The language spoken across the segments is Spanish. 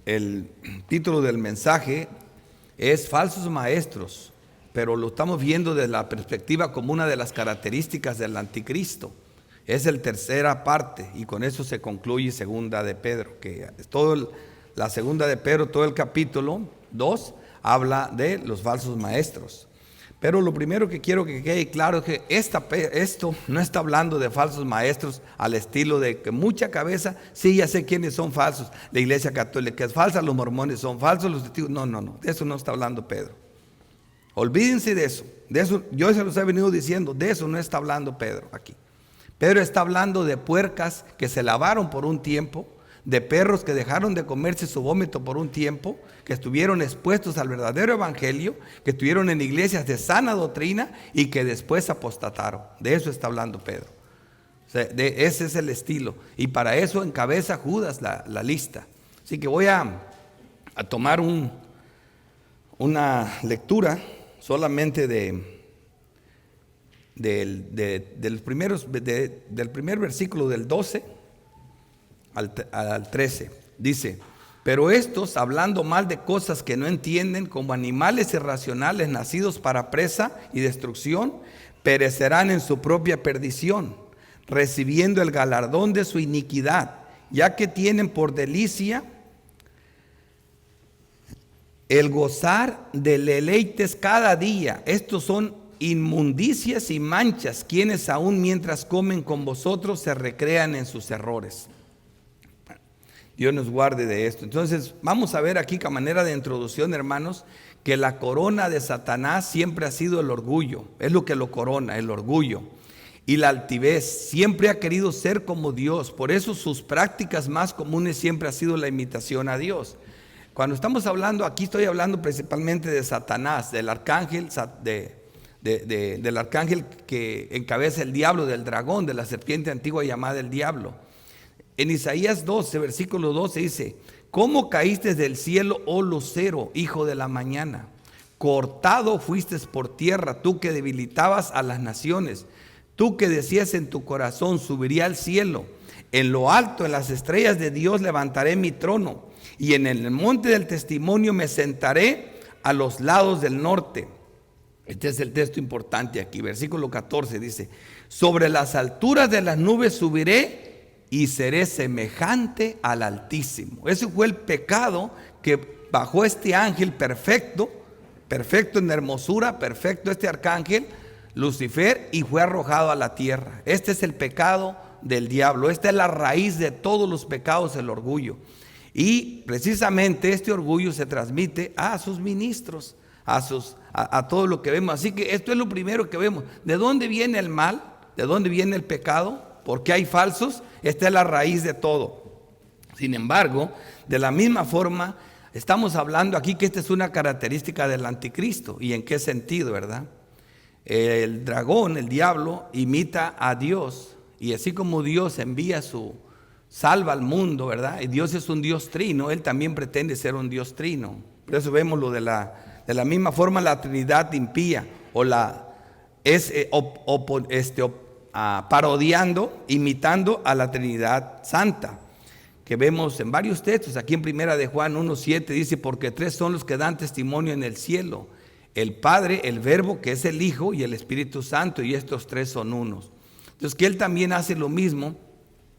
El título del mensaje es Falsos Maestros, pero lo estamos viendo desde la perspectiva como una de las características del anticristo. Es la tercera parte y con eso se concluye Segunda de Pedro, que es la Segunda de Pedro, todo el capítulo 2 habla de los falsos maestros. Pero lo primero que quiero que quede claro es que esto no está hablando de falsos maestros al estilo de que mucha cabeza, sí, ya sé quiénes son falsos. La iglesia católica es falsa, los mormones son falsos, los testigos. No, de eso no está hablando Pedro. Olvídense de eso. Yo se los he venido diciendo, de eso no está hablando Pedro aquí. Pedro está hablando de puercas que se lavaron por un tiempo, de perros que dejaron de comerse su vómito por un tiempo, que estuvieron expuestos al verdadero evangelio, que estuvieron en iglesias de sana doctrina y que después apostataron. De eso está hablando Pedro. O sea, ese es el estilo. Y para eso encabeza Judas la lista. Así que voy a tomar una lectura solamente del primer versículo del 12 al 13. Dice: pero estos, hablando mal de cosas que no entienden, como animales irracionales nacidos para presa y destrucción, perecerán en su propia perdición, recibiendo el galardón de su iniquidad, ya que tienen por delicia el gozar de deleites cada día. Estos son inmundicias y manchas, quienes aún mientras comen con vosotros se recrean en sus errores. Dios nos guarde de esto. Entonces vamos a ver aquí, a manera de introducción, hermanos, que la corona de Satanás siempre ha sido el orgullo. Es lo que lo corona, el orgullo y la altivez. Siempre ha querido ser como Dios. Por eso sus prácticas más comunes siempre ha sido la imitación a Dios. Cuando estamos hablando, aquí estoy hablando principalmente de Satanás, del arcángel, del arcángel que encabeza el diablo, del dragón, de la serpiente antigua llamada el diablo. En Isaías 12, versículo 12 dice: ¿cómo caíste del cielo, oh lucero, hijo de la mañana? Cortado fuiste por tierra, tú que debilitabas a las naciones. Tú que decías en tu corazón: subiré al cielo. En lo alto, en las estrellas de Dios, levantaré mi trono. Y en el monte del testimonio me sentaré a los lados del norte. Este es el texto importante aquí. Versículo 14 dice: sobre las alturas de las nubes subiré y seré semejante al Altísimo. Ese fue el pecado que bajó este ángel perfecto en hermosura, perfecto este arcángel Lucifer, y fue arrojado a la tierra. Este es el pecado del diablo. Esta es la raíz de todos los pecados, el orgullo. Y precisamente este orgullo se transmite a sus ministros, a todo lo que vemos. Así que esto es lo primero que vemos. ¿De dónde viene el mal? ¿De dónde viene el pecado? Porque hay falsos. Esta es la raíz de todo. Sin embargo, de la misma forma, estamos hablando aquí que esta es una característica del anticristo. ¿Y en qué sentido, verdad? El dragón, el diablo, imita a Dios. Y así como Dios salva al mundo, ¿verdad? Y Dios es un Dios trino, Él también pretende ser un Dios trino. Por eso vemos lo de la misma forma la Trinidad impía, parodiando, imitando a la Trinidad Santa, que vemos en varios textos. Aquí en Primera de Juan 1:7 dice: porque tres son los que dan testimonio en el cielo: el Padre, el Verbo, que es el Hijo, y el Espíritu Santo, y estos tres son unos. Entonces, que Él también hace lo mismo.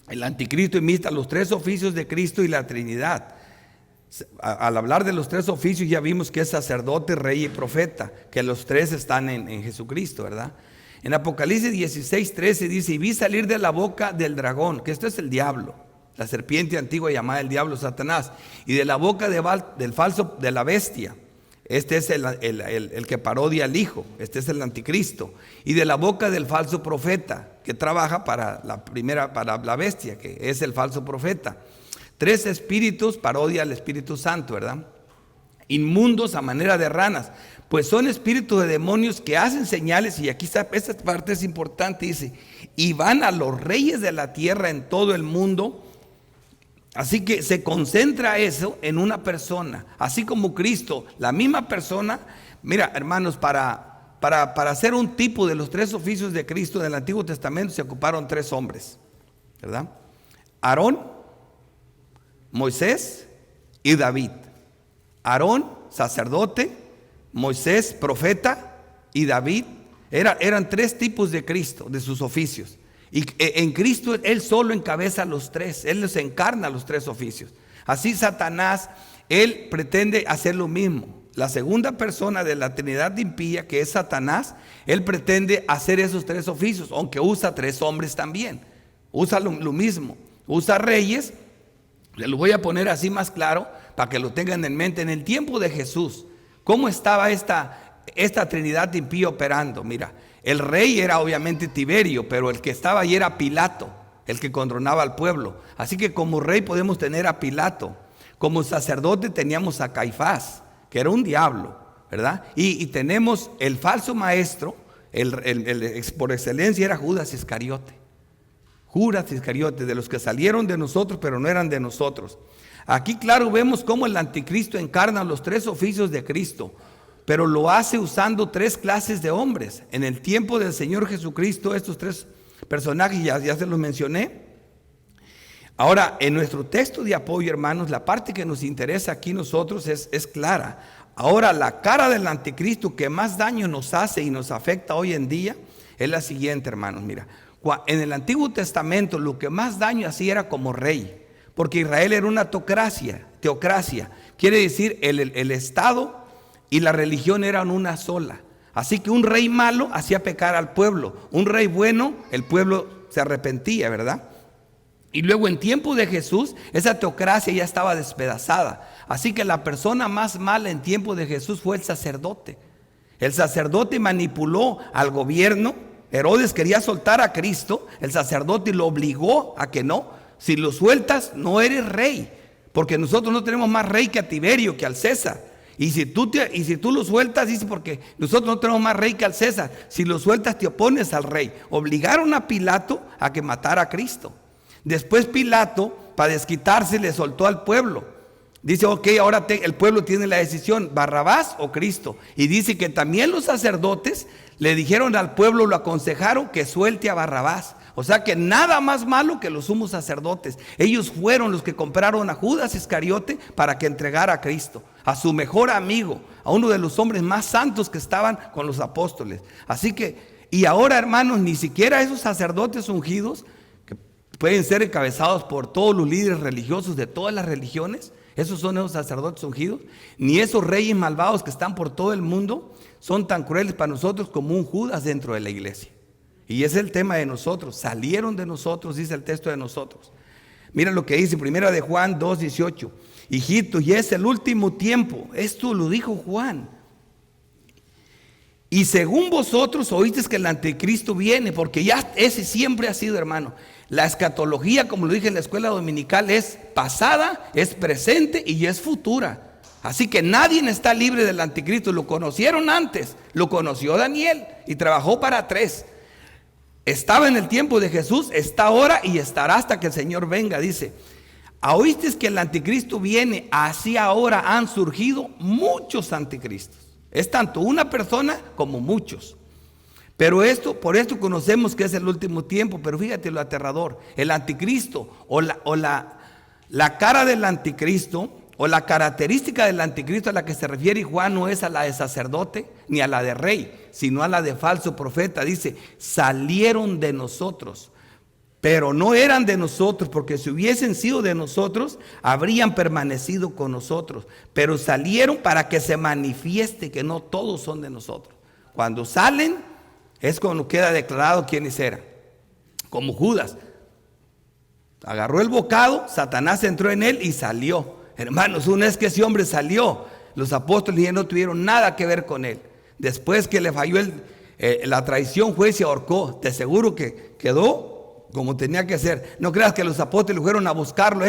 El anticristo imita los tres oficios de Cristo y la Trinidad. Al hablar de los tres oficios ya vimos que es sacerdote, rey y profeta, que los tres están en Jesucristo, ¿verdad? En Apocalipsis 16:13 dice: y vi salir de la boca del dragón, que esto es el diablo, la serpiente antigua llamada el diablo, Satanás, y de la boca del falso, de la bestia. Este es el que parodia al Hijo, este es el anticristo. Y de la boca del falso profeta, que trabaja para la bestia, que es el falso profeta. Tres espíritus, parodia al Espíritu Santo, ¿verdad? Inmundos a manera de ranas, pues son espíritus de demonios que hacen señales. Y aquí está, esta parte es importante, dice: y van a los reyes de la tierra en todo el mundo. Así que se concentra eso en una persona, así como Cristo, la misma persona. Mira, hermanos, para hacer un tipo de los tres oficios de Cristo del Antiguo Testamento se ocuparon tres hombres, ¿verdad? Aarón, Moisés y David. Aarón, sacerdote, Moisés, profeta, y David, eran tres tipos de Cristo, de sus oficios. Y en Cristo Él solo encabeza los tres, Él los encarna los tres oficios. Así Satanás, él pretende hacer lo mismo. La segunda persona de la Trinidad impía, que es Satanás, él pretende hacer esos tres oficios, aunque usa tres hombres también. Usa lo mismo, usa reyes. Le lo voy a poner así más claro para que lo tengan en mente. En el tiempo de Jesús, ¿cómo estaba esta Trinidad impía operando? Mira, el rey era obviamente Tiberio, pero el que estaba ahí era Pilato, el que controlaba al pueblo. Así que como rey podemos tener a Pilato. Como sacerdote teníamos a Caifás, que era un diablo, ¿verdad? Y tenemos el falso maestro, por excelencia era Judas Iscariote. Judas Iscariote, de los que salieron de nosotros, pero no eran de nosotros. Aquí claro vemos cómo el anticristo encarna los tres oficios de Cristo, pero lo hace usando tres clases de hombres. En el tiempo del Señor Jesucristo, estos tres personajes ya se los mencioné. Ahora, en nuestro texto de apoyo, hermanos, la parte que nos interesa aquí nosotros es clara. Ahora, la cara del anticristo que más daño nos hace y nos afecta hoy en día es la siguiente, hermanos. Mira, en el Antiguo Testamento lo que más daño hacía era como rey, porque Israel era una teocracia. Quiere decir el Estado y la religión eran una sola. Así que un rey malo hacía pecar al pueblo, un rey bueno, el pueblo se arrepentía, ¿verdad? Y luego en tiempo de Jesús, esa teocracia ya estaba despedazada. Así que la persona más mala en tiempo de Jesús fue el sacerdote. El sacerdote manipuló al gobierno. Herodes quería soltar a Cristo, el sacerdote lo obligó a que no. Si lo sueltas, no eres rey, porque nosotros no tenemos más rey que a Tiberio, que al César. Y si tú lo sueltas, dice, porque nosotros no tenemos más rey que al César. Si lo sueltas, te opones al rey. Obligaron a Pilato a que matara a Cristo. Después Pilato, para desquitarse, le soltó al pueblo. Dice, ok, ahora el pueblo tiene la decisión, Barrabás o Cristo. Y dice que también los sacerdotes le dijeron al pueblo, lo aconsejaron que suelte a Barrabás. O sea que nada más malo que los sumos sacerdotes. Ellos fueron los que compraron a Judas Iscariote para que entregara a Cristo, a su mejor amigo, a uno de los hombres más santos que estaban con los apóstoles. Así que, y ahora, hermanos, ni siquiera esos sacerdotes ungidos, que pueden ser encabezados por todos los líderes religiosos de todas las religiones, esos son esos sacerdotes ungidos, ni esos reyes malvados que están por todo el mundo, son tan crueles para nosotros como un Judas dentro de la iglesia. Y es el tema de nosotros, salieron de nosotros, dice el texto de nosotros. Mira lo que dice, primera de Juan 2:18. Hijitos, ya es el último tiempo. Esto lo dijo Juan. Y según vosotros oísteis que el anticristo viene, porque ya ese siempre ha sido, hermano. La escatología, como lo dije en la escuela dominical, es pasada, es presente y es futura. Así que nadie está libre del anticristo. Lo conocieron antes, lo conoció Daniel y trabajó para tres. Estaba en el tiempo de Jesús, está ahora y estará hasta que el Señor venga. Dice, oísteis que el anticristo viene, así ahora han surgido muchos anticristos. Es tanto una persona como muchos. Pero por esto conocemos que es el último tiempo. Pero fíjate lo aterrador, el anticristo o la cara del anticristo o la característica del anticristo a la que se refiere Juan no es a la de sacerdote ni a la de rey, sino a la de falso profeta. Dice, salieron de nosotros, pero no eran de nosotros, porque si hubiesen sido de nosotros, habrían permanecido con nosotros. Pero salieron para que se manifieste que no todos son de nosotros. Cuando salen, es cuando queda declarado quiénes eran. Como Judas, agarró el bocado, Satanás entró en él y salió. Hermanos, una vez que ese hombre salió, los apóstoles ya no tuvieron nada que ver con él. Después que le falló la traición, fue y se ahorcó. Te aseguro que quedó como tenía que ser. No creas que los apóstoles fueron a buscarlo.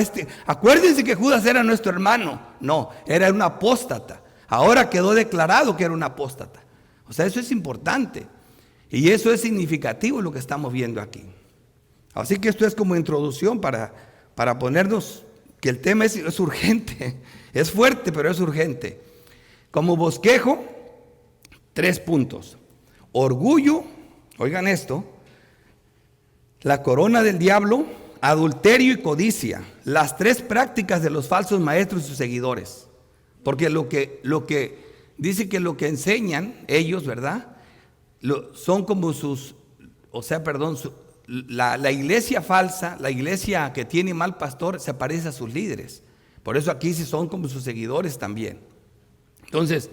Acuérdense que Judas era nuestro hermano. No, era un apóstata. Ahora quedó declarado que era un apóstata. O sea, eso es importante. Y eso es significativo lo que estamos viendo aquí. Así que esto es como introducción para ponernos que el tema es urgente. Es fuerte, pero es urgente. Como bosquejo, 3 puntos. Orgullo, oigan esto, la corona del diablo, adulterio y codicia, las tres prácticas de los falsos maestros y sus seguidores. Porque lo que dice que lo que enseñan ellos, ¿verdad? Son como la iglesia falsa, la iglesia que tiene mal pastor, se parece a sus líderes. Por eso aquí sí son como sus seguidores también. Entonces,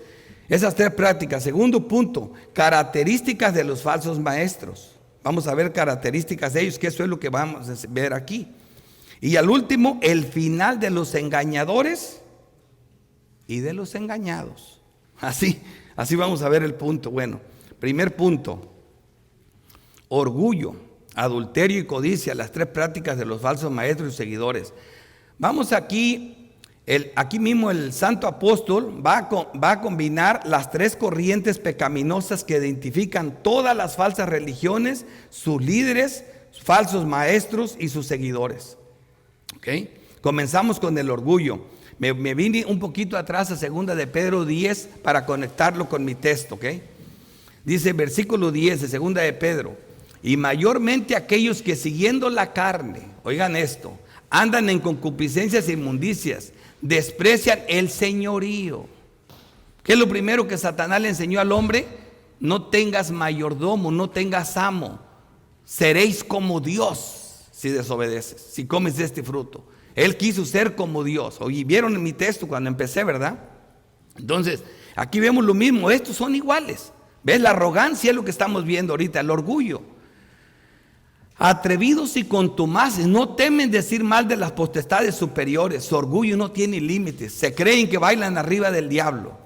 esas tres prácticas. Segundo punto, características de los falsos maestros. Vamos a ver características de ellos, que eso es lo que vamos a ver aquí. Y al último, el final de los engañadores y de los engañados. Así vamos a ver el punto. Bueno, primer punto, orgullo, adulterio y codicia, las tres prácticas de los falsos maestros y seguidores. Vamos aquí mismo el santo apóstol va a combinar las tres corrientes pecaminosas que identifican todas las falsas religiones, sus líderes, falsos maestros y sus seguidores. ¿Okay? Comenzamos con el orgullo. Me vine un poquito atrás a 2 de Pedro 10 para conectarlo con mi texto. ¿Okay? Dice versículo 10 de 2 de Pedro: y mayormente aquellos que siguiendo la carne, oigan esto, andan en concupiscencias e inmundicias, desprecian el señorío. ¿Qué es lo primero que Satanás le enseñó al hombre? No tengas mayordomo, no tengas amo. Seréis como Dios si desobedeces, si comes de este fruto. Él quiso ser como Dios. Oye, vieron en mi texto cuando empecé, ¿verdad? Entonces, aquí vemos lo mismo. Estos son iguales. ¿Ves? La arrogancia es lo que estamos viendo ahorita, el orgullo. Atrevidos y contumaces, no temen decir mal de las potestades superiores. Su orgullo no tiene límites. Se creen que bailan arriba del diablo.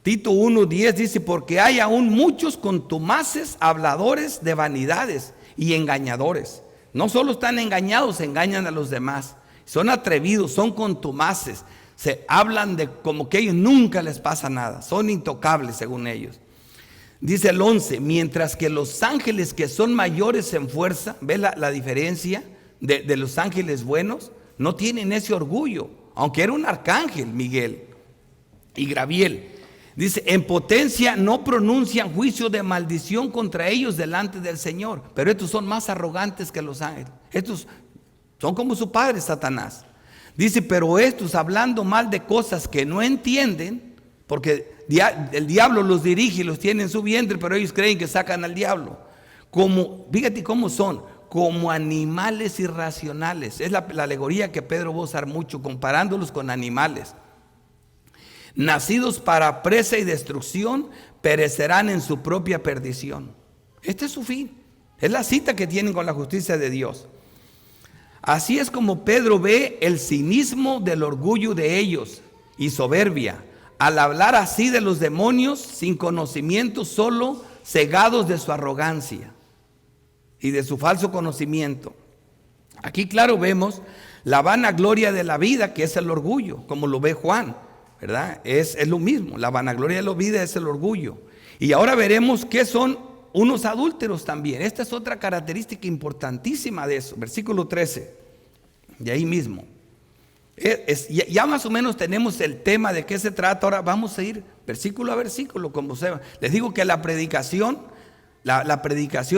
Tito 1:10 dice: porque hay aún muchos contumaces, habladores de vanidades y engañadores. No solo están engañados, engañan a los demás. Son atrevidos, son contumaces. Se hablan de como que a ellos nunca les pasa nada. Son intocables según ellos. Dice el 11: mientras que los ángeles que son mayores en fuerza, ¿ves la diferencia de los ángeles buenos? No tienen ese orgullo, aunque era un arcángel, Miguel y Gabriel. Dice: en potencia no pronuncian juicio de maldición contra ellos delante del Señor. Pero estos son más arrogantes que los ángeles. Estos son como su padre Satanás. Dice: pero estos, hablando mal de cosas que no entienden, porque el diablo los dirige y los tiene en su vientre, pero ellos creen que sacan al diablo. Fíjate cómo son, como animales irracionales. Es la alegoría que Pedro va a usar mucho, comparándolos con animales. Nacidos para presa y destrucción, perecerán en su propia perdición. Este es su fin. Es la cita que tienen con la justicia de Dios. Así es como Pedro ve el cinismo del orgullo de ellos y soberbia, al hablar así de los demonios sin conocimiento, solo cegados de su arrogancia y de su falso conocimiento. Aquí claro vemos la vanagloria de la vida, que es el orgullo, como lo ve Juan, ¿verdad? Es lo mismo, la vanagloria de la vida es el orgullo. Y ahora veremos qué son unos adúlteros también. Esta es otra característica importantísima de eso. Versículo 13, de ahí mismo. Ya más o menos tenemos el tema de qué se trata. Ahora vamos a ir versículo a versículo, como se va. Les digo que la predicación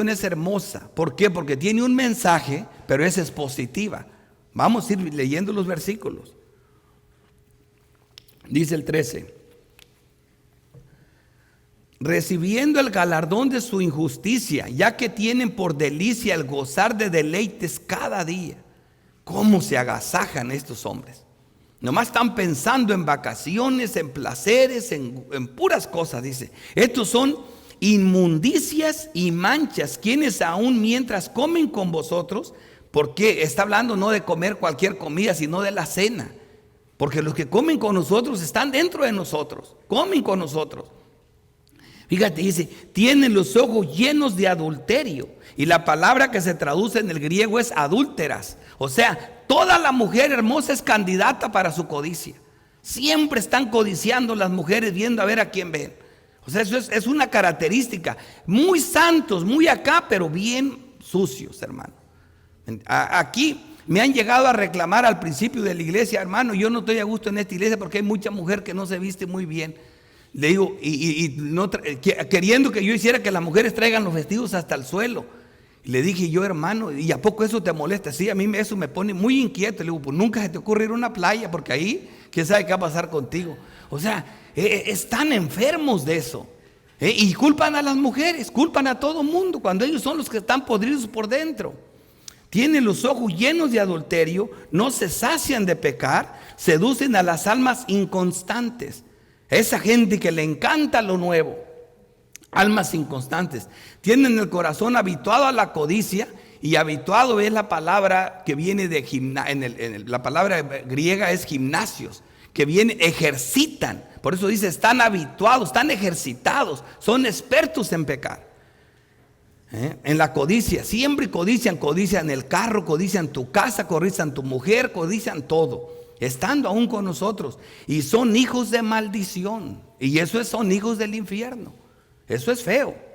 es hermosa. ¿Por qué? Porque tiene un mensaje, pero es expositiva. Vamos a ir leyendo los versículos. Dice el 13: recibiendo el galardón de su injusticia, ya que tienen por delicia el gozar de deleites cada día. ¿Cómo se agasajan estos hombres? Nomás están pensando en vacaciones, en placeres, en puras cosas, dice. Estos son inmundicias y manchas, quienes aún mientras comen con vosotros, porque está hablando no de comer cualquier comida, sino de la cena. Porque los que comen con nosotros están dentro de nosotros, comen con nosotros. Fíjate, dice, tienen los ojos llenos de adulterio. Y la palabra que se traduce en el griego es adúlteras. O sea, toda la mujer hermosa es candidata para su codicia. Siempre están codiciando las mujeres, viendo a ver a quién ven. O sea, eso es una característica. Muy santos, muy acá, pero bien sucios, hermano. Aquí me han llegado a reclamar al principio de la iglesia: hermano, yo no estoy a gusto en esta iglesia porque hay mucha mujer que no se viste muy bien. Le digo, queriendo que yo hiciera que las mujeres traigan los vestidos hasta el suelo. Y le dije yo, hermano, ¿y a poco eso te molesta? Sí, a mí eso me pone muy inquieto. Le digo, pues nunca se te ocurre ir a una playa, porque ahí, quién sabe qué va a pasar contigo. O sea, están enfermos de eso. Y culpan a las mujeres, culpan a todo mundo, cuando ellos son los que están podridos por dentro. Tienen los ojos llenos de adulterio, no se sacian de pecar, seducen a las almas inconstantes. Esa gente que le encanta lo nuevo, almas inconstantes, tienen el corazón habituado a la codicia, y habituado es la palabra que viene de la palabra griega es gimnasios, que viene, ejercitan. Por eso dice, están habituados, están ejercitados, son expertos en pecar. En la codicia, siempre codician el carro, codician tu casa, codician tu mujer, codician todo, estando aún con nosotros. Y son hijos de maldición, y son hijos del infierno. Eso es feo.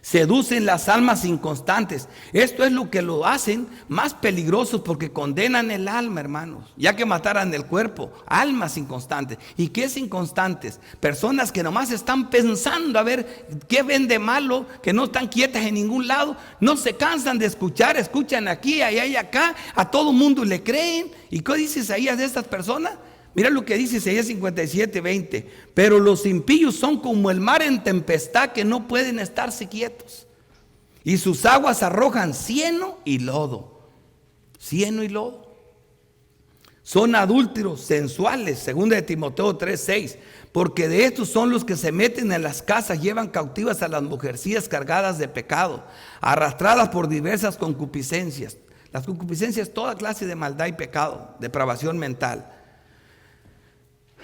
Seducen las almas inconstantes. Esto es lo que lo hacen más peligrosos, porque condenan el alma, hermanos. Ya que mataran el cuerpo, almas inconstantes. ¿Y qué es inconstantes? Personas que nomás están pensando a ver qué ven de malo, que no están quietas en ningún lado, no se cansan de escuchar, escuchan aquí, allá y acá, a todo mundo le creen. ¿Y qué dice Isaías de estas personas? Mira lo que dice Isaías 57:20. Pero los impíos son como el mar en tempestad, que no pueden estarse quietos, y sus aguas arrojan cieno y lodo. Cieno y lodo. Son adúlteros, sensuales, 2 de Timoteo 3:6. Porque de estos son los que se meten en las casas, llevan cautivas a las mujercillas cargadas de pecado, arrastradas por diversas concupiscencias. Las concupiscencias, toda clase de maldad y pecado, depravación mental.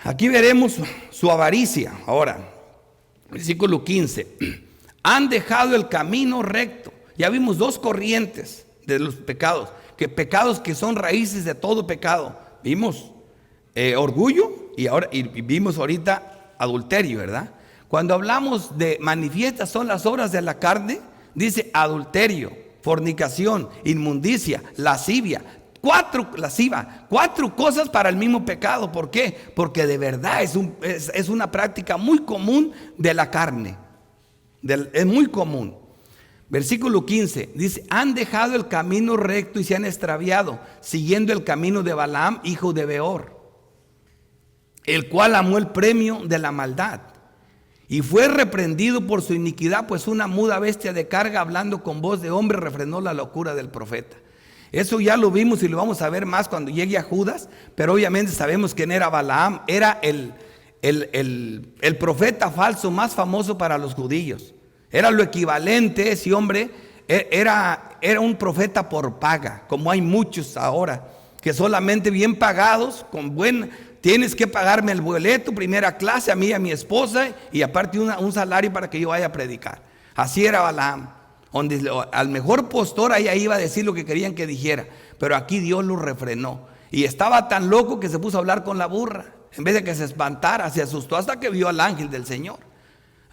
Aquí veremos su avaricia. Ahora, versículo 15. Han dejado el camino recto. Ya vimos dos corrientes de los pecados, pecados que son raíces de todo pecado. Vimos orgullo y vimos ahorita adulterio, ¿verdad? Cuando hablamos de manifiestas son las obras de la carne, dice adulterio, fornicación, inmundicia, lascivia. Cuatro cosas para el mismo pecado. ¿Por qué? Porque de verdad es una práctica muy común de la carne. Es muy común. Versículo 15 dice: han dejado el camino recto y se han extraviado, siguiendo el camino de Balaam, hijo de Beor, el cual amó el premio de la maldad y fue reprendido por su iniquidad, pues una muda bestia de carga, hablando con voz de hombre, refrenó la locura del profeta. Eso ya lo vimos y lo vamos a ver más cuando llegue a Judas, pero obviamente sabemos quién era Balaam. Era el profeta falso más famoso para los judíos. Era lo equivalente, ese hombre era un profeta por paga, como hay muchos ahora, que solamente bien pagados, tienes que pagarme el boleto, primera clase, a mí y a mi esposa, y aparte un salario para que yo vaya a predicar. Así era Balaam. Donde al mejor postor allá iba a decir lo que querían que dijera, pero aquí Dios lo refrenó, y estaba tan loco que se puso a hablar con la burra, en vez de que se espantara, se asustó hasta que vio al ángel del Señor.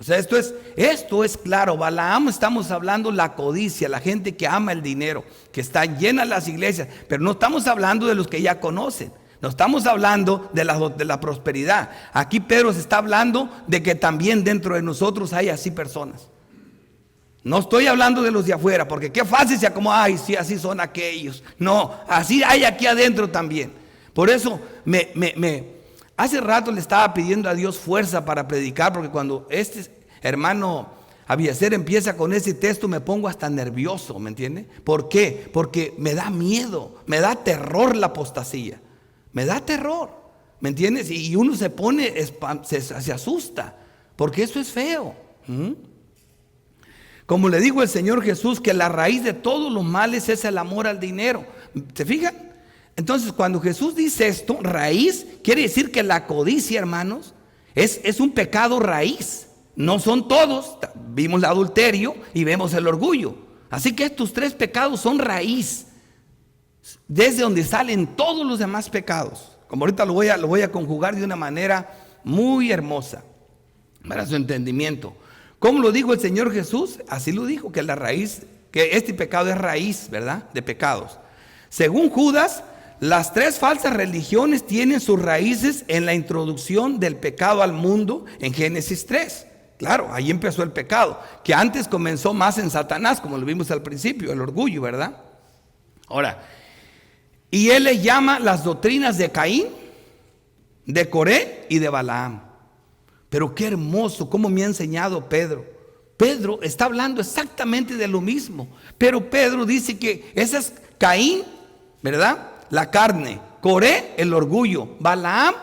O sea, esto es claro. Balaam, estamos hablando la codicia, la gente que ama el dinero, que está llena las iglesias, pero no estamos hablando de los que ya conocen, no estamos hablando de la prosperidad. Aquí Pedro se está hablando de que también dentro de nosotros hay así personas. No estoy hablando de los de afuera, porque qué fácil se acomoda, ay, sí, así son aquellos. No, así hay aquí adentro también. Por eso hace rato le estaba pidiendo a Dios fuerza para predicar, porque cuando este hermano Abiezer empieza con ese texto me pongo hasta nervioso, ¿me entiende? ¿Por qué? Porque me da miedo, me da terror la apostasía, me da terror, ¿me entiendes? Y uno se pone, se asusta, porque eso es feo. Como le dijo el Señor Jesús, que la raíz de todos los males es el amor al dinero. ¿Se fijan? Entonces, cuando Jesús dice esto, raíz, quiere decir que la codicia, hermanos, es un pecado raíz. No son todos. Vimos el adulterio y vemos el orgullo. Así que estos tres pecados son raíz, desde donde salen todos los demás pecados. Como ahorita lo voy a conjugar de una manera muy hermosa para su entendimiento. ¿Cómo lo dijo el Señor Jesús? Así lo dijo, que la raíz, que este pecado es raíz, ¿verdad?, de pecados. Según Judas, las tres falsas religiones tienen sus raíces en la introducción del pecado al mundo en Génesis 3. Claro, ahí empezó el pecado, que antes comenzó más en Satanás, como lo vimos al principio, el orgullo, ¿verdad? Ahora, y él le llama las doctrinas de Caín, de Coré y de Balaam. Pero qué hermoso, cómo me ha enseñado Pedro. Pedro está hablando exactamente de lo mismo, pero Pedro dice que ese es Caín, ¿verdad? La carne, Coré, el orgullo, Balaam,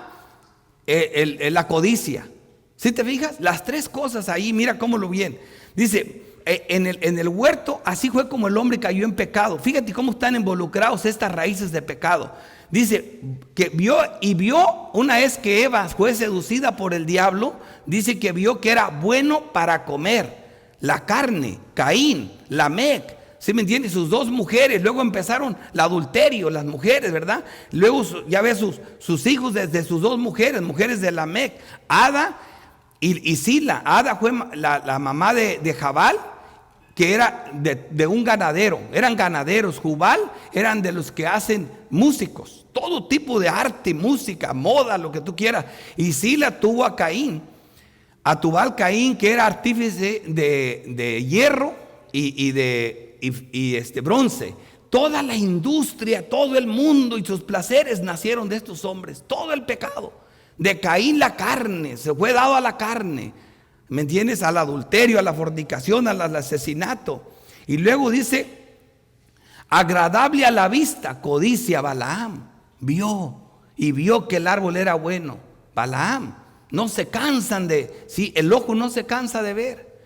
la codicia. ¿Sí te fijas? Las tres cosas ahí, mira cómo lo bien. Dice, en el huerto, así fue como el hombre cayó en pecado. Fíjate cómo están involucrados estas raíces de pecado. Dice que vio una vez que Eva fue seducida por el diablo, dice que vio que era bueno para comer. La carne, Caín, Lamec, ¿sí me entiendes? Sus dos mujeres, luego empezaron el adulterio, las mujeres, ¿verdad? Luego ya ves sus hijos desde sus dos mujeres de Lamec, Ada y Sila. Ada fue la mamá de Jabal, que era de un ganadero, eran ganaderos. Jubal eran de los que hacen músicos, todo tipo de arte, música, moda, lo que tú quieras. Y Sila tuvo a Caín, a Tubal Caín, que era artífice de hierro y bronce. Toda la industria, todo el mundo y sus placeres nacieron de estos hombres. Todo el pecado de Caín, la carne, se fue dado a la carne, ¿me entiendes? Al adulterio, a la fornicación, al asesinato. Y luego dice, agradable a la vista, codicia. Balaam vio que el árbol era bueno. Balaam, no se cansan sí, el ojo no se cansa de ver.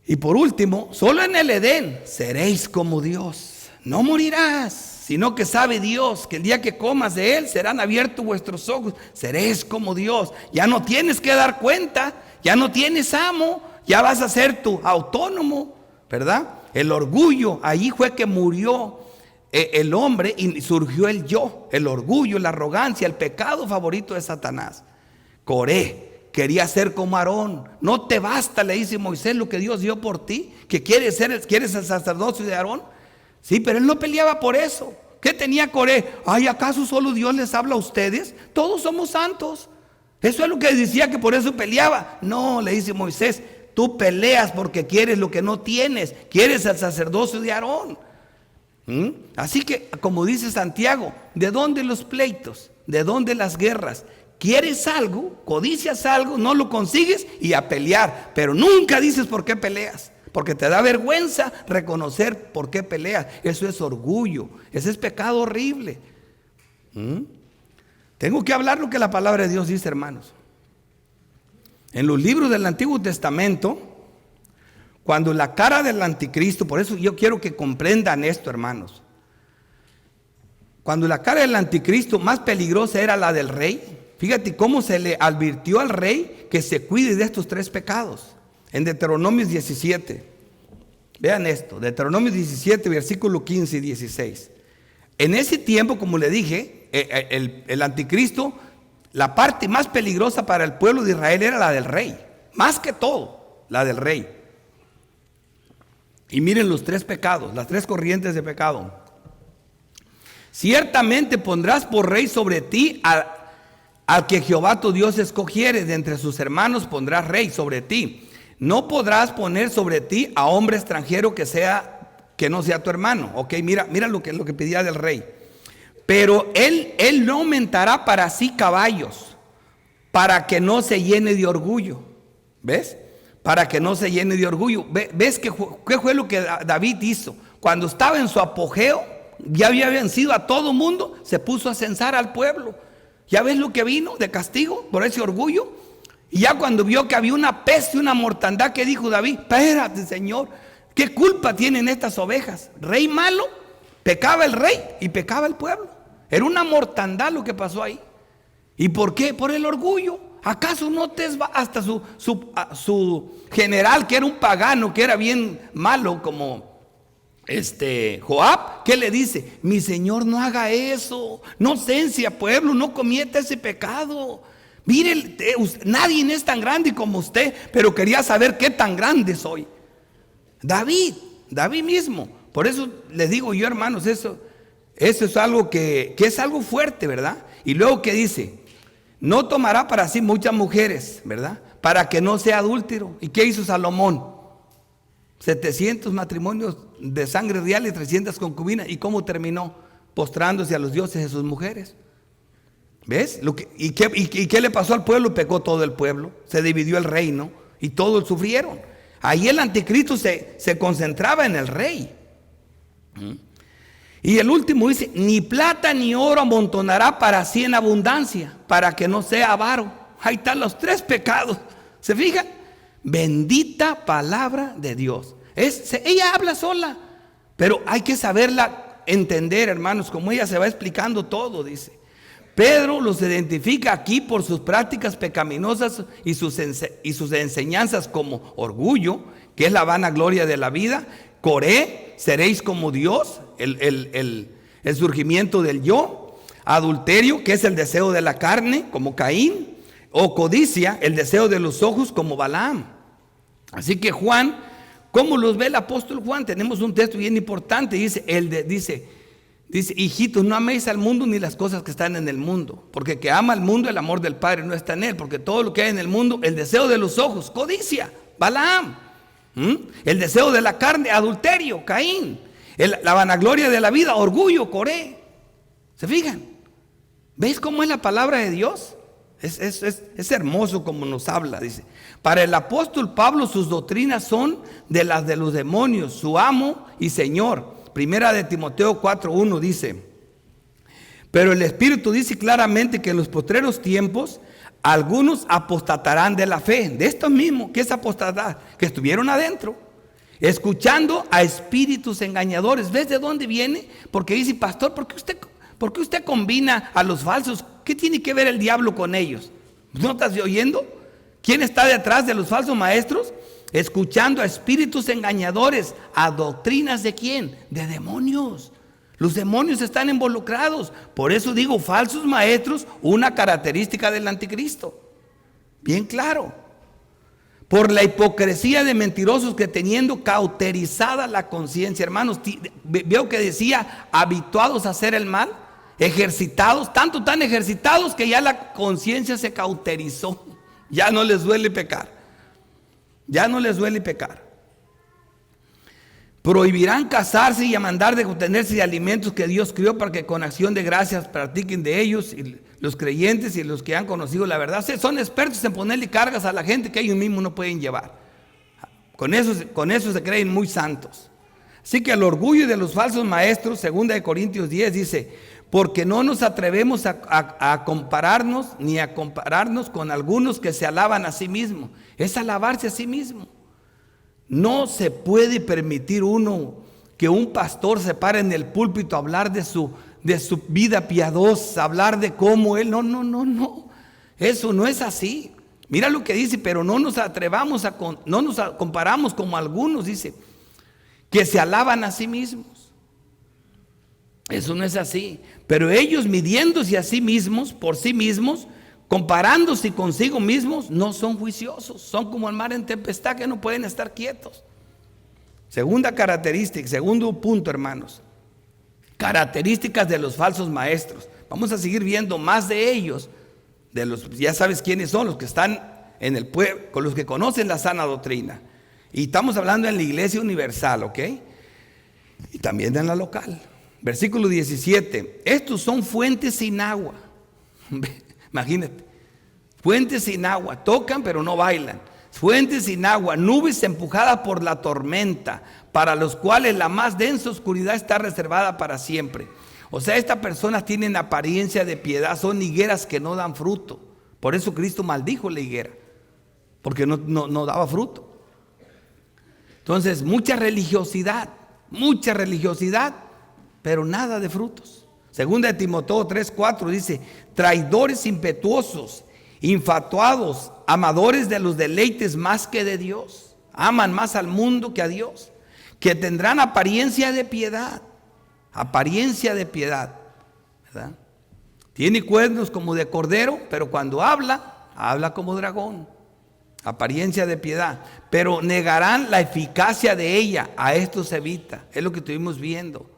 Y por último, solo en el Edén seréis como Dios. No morirás, sino que sabe Dios que el día que comas de él serán abiertos vuestros ojos. Seréis como Dios. Ya no tienes que dar cuenta, ya no tienes amo, ya vas a ser tú autónomo, ¿verdad? El orgullo, allí fue que murió el hombre y surgió el yo, el orgullo, la arrogancia, el pecado favorito de Satanás. Coré quería ser como Aarón. No te basta, le dice Moisés, lo que Dios dio por ti, que quieres el sacerdocio de Aarón. Sí, pero él no peleaba por eso. ¿Qué tenía Coré? Ay, ¿acaso solo Dios les habla a ustedes? Todos somos santos. Eso es lo que decía, que por eso peleaba. No, le dice Moisés, tú peleas porque quieres lo que no tienes. Quieres el sacerdocio de Aarón. Así que, como dice Santiago, ¿de dónde los pleitos? ¿De dónde las guerras? Quieres algo, codicias algo, no lo consigues y a pelear. Pero nunca dices por qué peleas, porque te da vergüenza reconocer por qué peleas. Eso es orgullo, ese es pecado horrible. Tengo que hablar lo que la palabra de Dios dice, hermanos. En los libros del Antiguo Testamento, cuando la cara del anticristo, por eso yo quiero que comprendan esto, hermanos. Cuando la cara del anticristo más peligrosa era la del rey, fíjate cómo se le advirtió al rey que se cuide de estos tres pecados. En Deuteronomio 17, vean esto, Deuteronomio 17, versículo 15 y 16. En ese tiempo, como le dije, el anticristo, la parte más peligrosa para el pueblo de Israel era la del rey, más que todo, la del rey. Y miren los tres pecados, las tres corrientes de pecado. Ciertamente pondrás por rey sobre ti al que Jehová tu Dios escogiere, de entre sus hermanos pondrás rey sobre ti. No podrás poner sobre ti a hombre extranjero que no sea tu hermano. Ok, mira lo que pedía del rey. Pero él no aumentará para sí caballos, para que no se llene de orgullo. ¿Ves? Para que no se llene de orgullo. ¿Ves qué fue lo que David hizo? Cuando estaba en su apogeo, ya había vencido a todo mundo, se puso a censar al pueblo. ¿Ya ves lo que vino de castigo por ese orgullo? Y ya cuando vio que había una peste, una mortandad, ¿qué dijo David? Espérate, Señor, ¿qué culpa tienen estas ovejas? Rey malo, pecaba el rey y pecaba el pueblo. Era una mortandad lo que pasó ahí. ¿Y por qué? Por el orgullo. ¿Acaso no te va hasta su general, que era un pagano, que era bien malo como Joab? ¿Qué le dice? Mi señor, no haga eso, no censia pueblo, no cometa ese pecado. Mire, nadie es tan grande como usted, pero quería saber qué tan grande soy. David mismo. Por eso les digo yo, hermanos, eso es algo que es algo fuerte, ¿verdad? Y luego que dice, no tomará para sí muchas mujeres, ¿verdad? para que no sea adúltero. ¿Y qué hizo Salomón? 700 matrimonios de sangre real y 300 concubinas. ¿Y cómo terminó? Postrándose a los dioses de sus mujeres. ¿Ves? ¿Y qué le pasó al pueblo? Pecó todo el pueblo, se dividió el reino y todos sufrieron. Ahí el anticristo se concentraba en el rey. Y el último dice: ni plata ni oro amontonará para sí en abundancia, para que no sea avaro. Ahí están los 3 pecados. ¿Se fijan? Bendita palabra de Dios. Ella habla sola, pero hay que saberla entender, hermanos, como ella se va explicando todo, dice. Pedro los identifica aquí por sus prácticas pecaminosas y sus enseñanzas como orgullo, que es la vanagloria de la vida; coré, seréis como Dios, el surgimiento del yo; adulterio, que es el deseo de la carne, como Caín; o codicia, el deseo de los ojos, como Balaam. Así que Juan, ¿cómo los ve el apóstol Juan? Tenemos un texto bien importante. Dice: hijitos, no améis al mundo ni las cosas que están en el mundo, porque que ama al mundo, el amor del Padre no está en él. Porque todo lo que hay en el mundo, el deseo de los ojos, codicia, Balaam; el deseo de la carne, adulterio, Caín; la vanagloria de la vida, orgullo, Coré. ¿Se fijan? ¿Veis cómo es la palabra de Dios? Es hermoso como nos habla. Dice: para el apóstol Pablo, sus doctrinas son de las de los demonios, su amo y señor. Primera de Timoteo 4:1 dice: pero el Espíritu dice claramente que en los postreros tiempos algunos apostatarán de la fe. De estos mismos, ¿qué es apostatar? Que estuvieron adentro, escuchando a espíritus engañadores. ¿Ves de dónde viene? Porque dice: pastor, ¿por qué usted combina a los falsos? ¿Qué tiene que ver el diablo con ellos? ¿No estás oyendo? ¿Quién está detrás de los falsos maestros? Escuchando a espíritus engañadores, a doctrinas ¿de quién? De demonios. Los demonios están involucrados. Por eso digo, falsos maestros, una característica del anticristo. Bien claro. Por la hipocresía de mentirosos que, teniendo cauterizada la conciencia, hermanos, veo que decía habituados a hacer el mal, ejercitados, tan ejercitados que ya la conciencia se cauterizó. Ya no les duele pecar. Ya no les duele pecar. Prohibirán casarse y a mandar de contenerse de alimentos que Dios crió, para que con acción de gracias practiquen de ellos. Y los creyentes y los que han conocido la verdad son expertos en ponerle cargas a la gente que ellos mismos no pueden llevar. Con eso se creen muy santos. Así que el orgullo de los falsos maestros, 2 Corintios 10 dice: porque no nos atrevemos a compararnos ni a compararnos con algunos que se alaban a sí mismos. Es alabarse a sí mismo. No se puede permitir que un pastor se pare en el púlpito a hablar de su vida piadosa, hablar de cómo él. No. Eso no es así. Mira lo que dice: pero no nos comparamos como algunos, dice, que se alaban a sí mismos. Eso no es así. Pero ellos, midiéndose a sí mismos, por sí mismos, comparándose consigo mismos, no son juiciosos. Son como el mar en tempestad, que no pueden estar quietos. Segunda característica, segundo punto, hermanos. Características de los falsos maestros. Vamos a seguir viendo más de ellos. Ya sabes quiénes son, los que están en el pueblo, con los que conocen la sana doctrina. Y estamos hablando en la iglesia universal, ¿ok? Y también en la local. Versículo 17: estos son fuentes sin agua. Imagínate, fuentes sin agua, tocan pero no bailan. Fuentes sin agua, nubes empujadas por la tormenta, para los cuales la más densa oscuridad está reservada para siempre. O sea, estas personas tienen apariencia de piedad, son higueras que no dan fruto. Por eso Cristo maldijo la higuera, porque no daba fruto. Entonces, mucha religiosidad, pero nada de frutos. Segunda de Timoteo 3:4 dice: traidores impetuosos, infatuados, amadores de los deleites más que de Dios. Aman más al mundo que a Dios. Que tendrán apariencia de piedad. Apariencia de piedad, ¿verdad? Tiene cuernos como de cordero, pero cuando habla como dragón. Apariencia de piedad. Pero negarán la eficacia de ella. A esto se evita. Es lo que estuvimos viendo.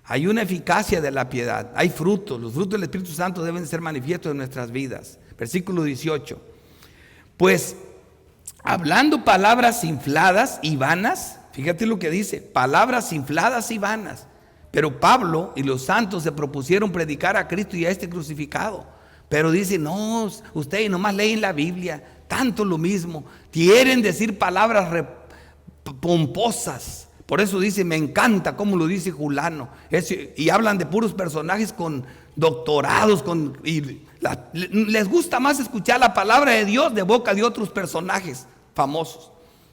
Hay una eficacia de la piedad. Hay frutos. Los frutos del Espíritu Santo deben ser manifiestos en nuestras vidas. Versículo 18. Pues hablando palabras infladas y vanas. Fíjate lo que dice, palabras infladas y vanas. Pero Pablo y los santos se propusieron predicar a Cristo y a este crucificado. Pero dice, no, ustedes nomás leen la Biblia, tanto lo mismo. Quieren decir palabras pomposas. Por eso dice, me encanta cómo lo dice Julano. Y hablan de puros personajes con doctorados, les gusta más escuchar la palabra de Dios de boca de otros personajes famosos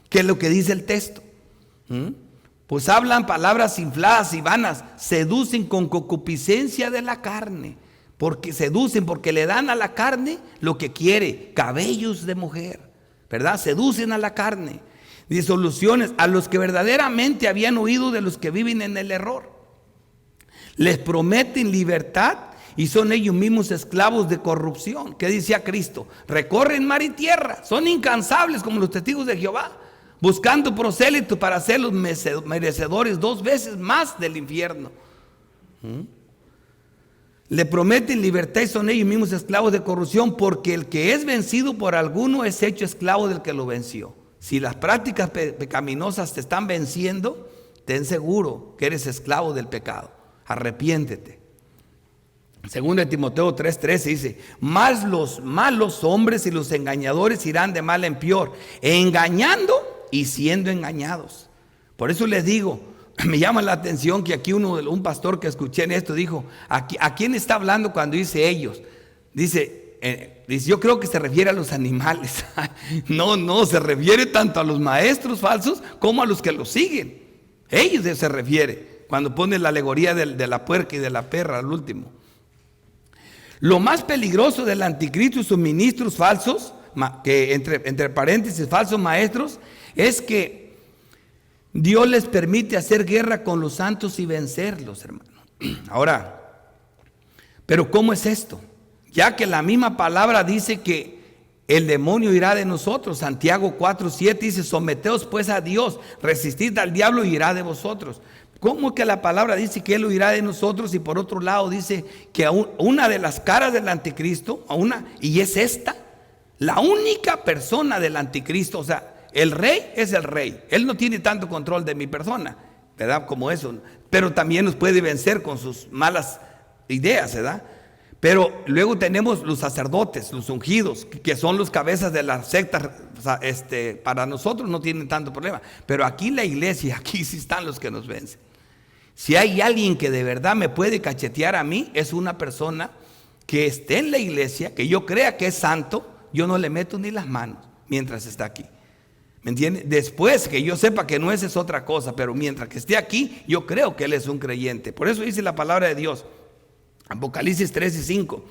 que lo que dice el texto. Pues hablan palabras infladas y vanas, seducen con concupiscencia de la carne, porque le dan a la carne lo que quiere, cabellos de mujer, ¿verdad? Seducen a la carne, disoluciones a los que verdaderamente habían oído de los que viven en el error. Les prometen libertad y son ellos mismos esclavos de corrupción. ¿Qué decía Cristo? Recorren mar y tierra, son incansables como los testigos de Jehová, buscando prosélitos para hacerlos merecedores 2 veces más del infierno. Le prometen libertad y son ellos mismos esclavos de corrupción, porque el que es vencido por alguno es hecho esclavo del que lo venció. Si las prácticas pecaminosas te están venciendo, ten seguro que eres esclavo del pecado. Arrepiéntete. Segundo de Timoteo 3:13 dice, mas los malos hombres y los engañadores irán de mal en peor, engañando y siendo engañados. Por eso les digo, me llama la atención que aquí un pastor que escuché en esto dijo, ¿a quién está hablando cuando dice ellos? Dice, yo creo que se refiere a los animales. No, se refiere tanto a los maestros falsos como a los que los siguen. Ellos se refiere cuando pone la alegoría de la puerca y de la perra al último. Lo más peligroso del anticristo y sus ministros falsos, que entre paréntesis falsos maestros, es que Dios les permite hacer guerra con los santos y vencerlos, hermano. Ahora, pero ¿cómo es esto? Ya que la misma palabra dice que el demonio irá de nosotros. Santiago 4:7 dice, someteos pues a Dios, resistid al diablo y irá de vosotros. ¿Cómo que la palabra dice que Él huirá de nosotros? Y por otro lado dice que una de las caras del anticristo, y es esta, la única persona del anticristo, o sea, el rey es el rey. Él no tiene tanto control de mi persona, ¿verdad? Como eso. Pero también nos puede vencer con sus malas ideas, ¿verdad? Pero luego tenemos los sacerdotes, los ungidos, que son los cabezas de las sectas. Para nosotros no tienen tanto problema. Pero aquí la iglesia, aquí sí están los que nos vencen. Si hay alguien que de verdad me puede cachetear a mí, es una persona que esté en la iglesia, que yo crea que es santo, yo no le meto ni las manos mientras está aquí. ¿Me entiende? Después que yo sepa que no es otra cosa, pero mientras que esté aquí, yo creo que él es un creyente. Por eso dice la palabra de Dios, Apocalipsis 3:5.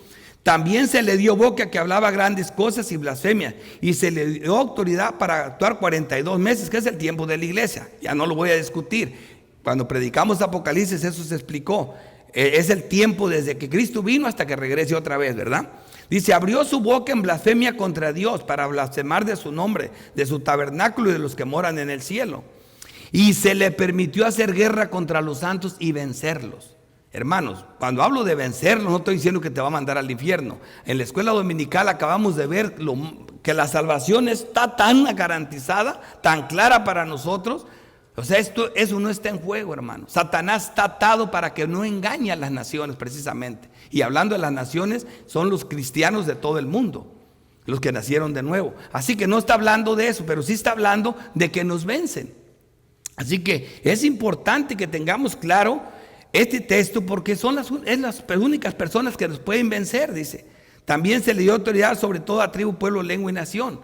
También se le dio boca que hablaba grandes cosas y blasfemias, y se le dio autoridad para actuar 42 meses, que es el tiempo de la iglesia. Ya no lo voy a discutir. Cuando predicamos Apocalipsis, eso se explicó. Es el tiempo desde que Cristo vino hasta que regrese otra vez, ¿verdad? Dice, abrió su boca en blasfemia contra Dios para blasfemar de su nombre, de su tabernáculo y de los que moran en el cielo. Y se le permitió hacer guerra contra los santos y vencerlos. Hermanos, cuando hablo de vencerlos, no estoy diciendo que te va a mandar al infierno. En la escuela dominical acabamos de ver que la salvación está tan garantizada, tan clara para nosotros. O sea, eso no está en juego, hermano. Satanás está atado para que no engañe a las naciones, precisamente. Y hablando de las naciones, son los cristianos de todo el mundo, los que nacieron de nuevo. Así que no está hablando de eso, pero sí está hablando de que nos vencen. Así que es importante que tengamos claro este texto, porque son las únicas personas que nos pueden vencer, dice. También se le dio autoridad sobre toda tribu, pueblo, lengua y nación.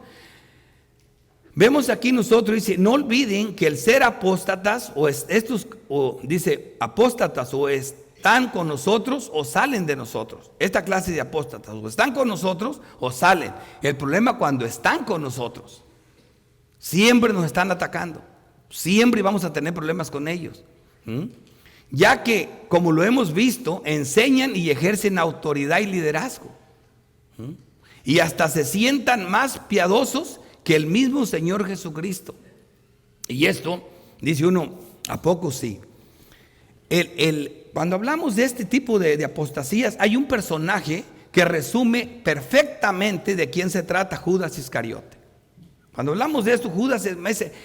Vemos aquí nosotros, dice, no olviden que el ser apóstatas, dice apóstatas, o están con nosotros o salen de nosotros. Esta clase de apóstatas, o están con nosotros o salen. El problema cuando están con nosotros, siempre nos están atacando, siempre vamos a tener problemas con ellos. Ya que, como lo hemos visto, enseñan y ejercen autoridad y liderazgo. Y hasta se sientan más piadosos que el mismo Señor Jesucristo. Y esto, dice uno, ¿a poco sí? Cuando hablamos de este tipo de apostasías, hay un personaje que resume perfectamente de quién se trata: Judas Iscariote. Cuando hablamos de esto, Judas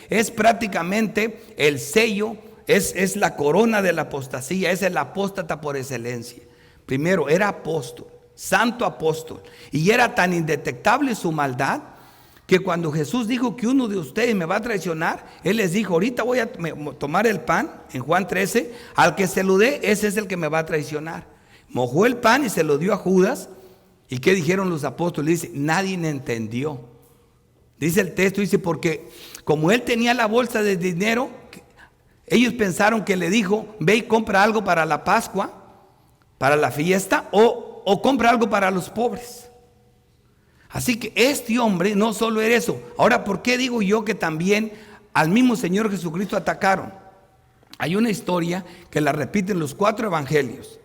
es prácticamente el sello, es la corona de la apostasía, es el apóstata por excelencia. Primero, era apóstol, santo apóstol, y era tan indetectable su maldad que cuando Jesús dijo que uno de ustedes me va a traicionar, Él les dijo: ahorita voy a tomar el pan, en Juan 13, al que se lo dé, ese es el que me va a traicionar. Mojó el pan y se lo dio a Judas. ¿Y qué dijeron los apóstoles? Dice: nadie entendió. Dice el texto, dice, porque como él tenía la bolsa de dinero, ellos pensaron que le dijo: ve y compra algo para la Pascua, para la fiesta, o compra algo para los pobres. Así que este hombre no solo era eso. Ahora, ¿por qué digo yo que también al mismo Señor Jesucristo atacaron? Hay una historia que la repiten los 4 evangelios: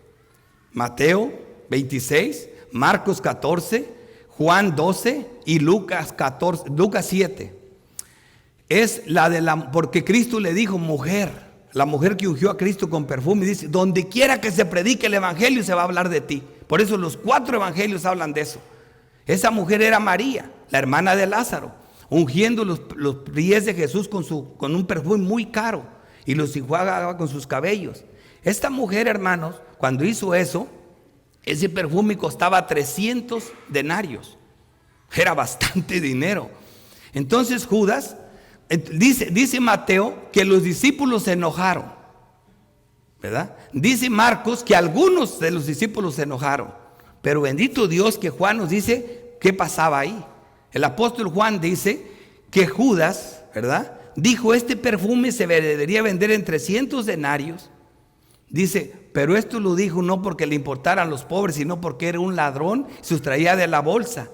Mateo 26, Marcos 14, Juan 12 y Lucas 7. Es la de porque Cristo le dijo: mujer, la mujer que ungió a Cristo con perfume, dice: donde quiera que se predique el evangelio se va a hablar de ti. Por eso los 4 evangelios hablan de eso. Esa mujer era María, la hermana de Lázaro, ungiendo los pies de Jesús con un perfume muy caro, y los enjuagaba con sus cabellos. Esta mujer, hermanos, cuando hizo eso, ese perfume costaba 300 denarios. Era bastante dinero. Entonces Judas, dice Mateo que los discípulos se enojaron, ¿verdad? Dice Marcos que algunos de los discípulos se enojaron. Pero bendito Dios que Juan nos dice qué pasaba ahí. El apóstol Juan dice que Judas, ¿verdad?, dijo: este perfume se debería vender en 300 denarios. Dice: pero esto lo dijo no porque le importaran los pobres, sino porque era un ladrón, sustraía de la bolsa.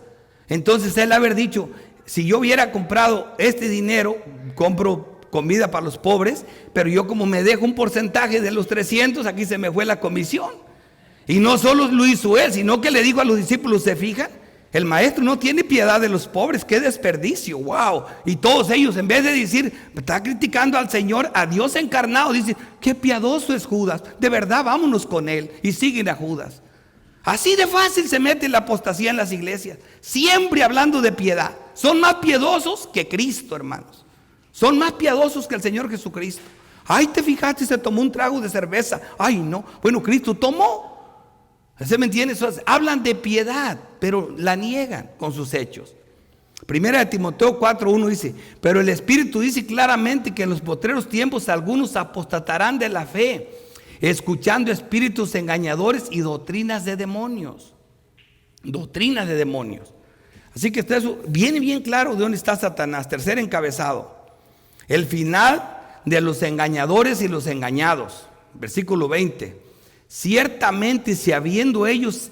Entonces él haber dicho: si yo hubiera comprado este dinero, compro comida para los pobres, pero yo como me dejo un porcentaje de los 300, aquí se me fue la comisión. Y no solo lo hizo él, sino que le dijo a los discípulos: ¿se fijan? El maestro no tiene piedad de los pobres. ¡Qué desperdicio! ¡Wow! Y todos ellos, en vez de decir, está criticando al Señor, a Dios encarnado, dicen: qué piadoso es Judas, de verdad, vámonos con él. Y siguen a Judas. Así de fácil se mete la apostasía en las iglesias, siempre hablando de piedad. Son más piadosos que Cristo, hermanos. Son más piadosos que el Señor Jesucristo. Ay, te fijaste, se tomó un trago de cerveza. Ay, no. Bueno, Cristo tomó. ¿Se me entiende? Hablan de piedad, pero la niegan con sus hechos. Primera de Timoteo 4:1 dice: pero el Espíritu dice claramente que en los postreros tiempos algunos apostatarán de la fe, escuchando espíritus engañadores y doctrinas de demonios. Doctrinas de demonios. Así que eso viene bien claro de dónde está Satanás. Tercer encabezado: el final de los engañadores y los engañados. Versículo 20. Ciertamente, si habiendo ellos,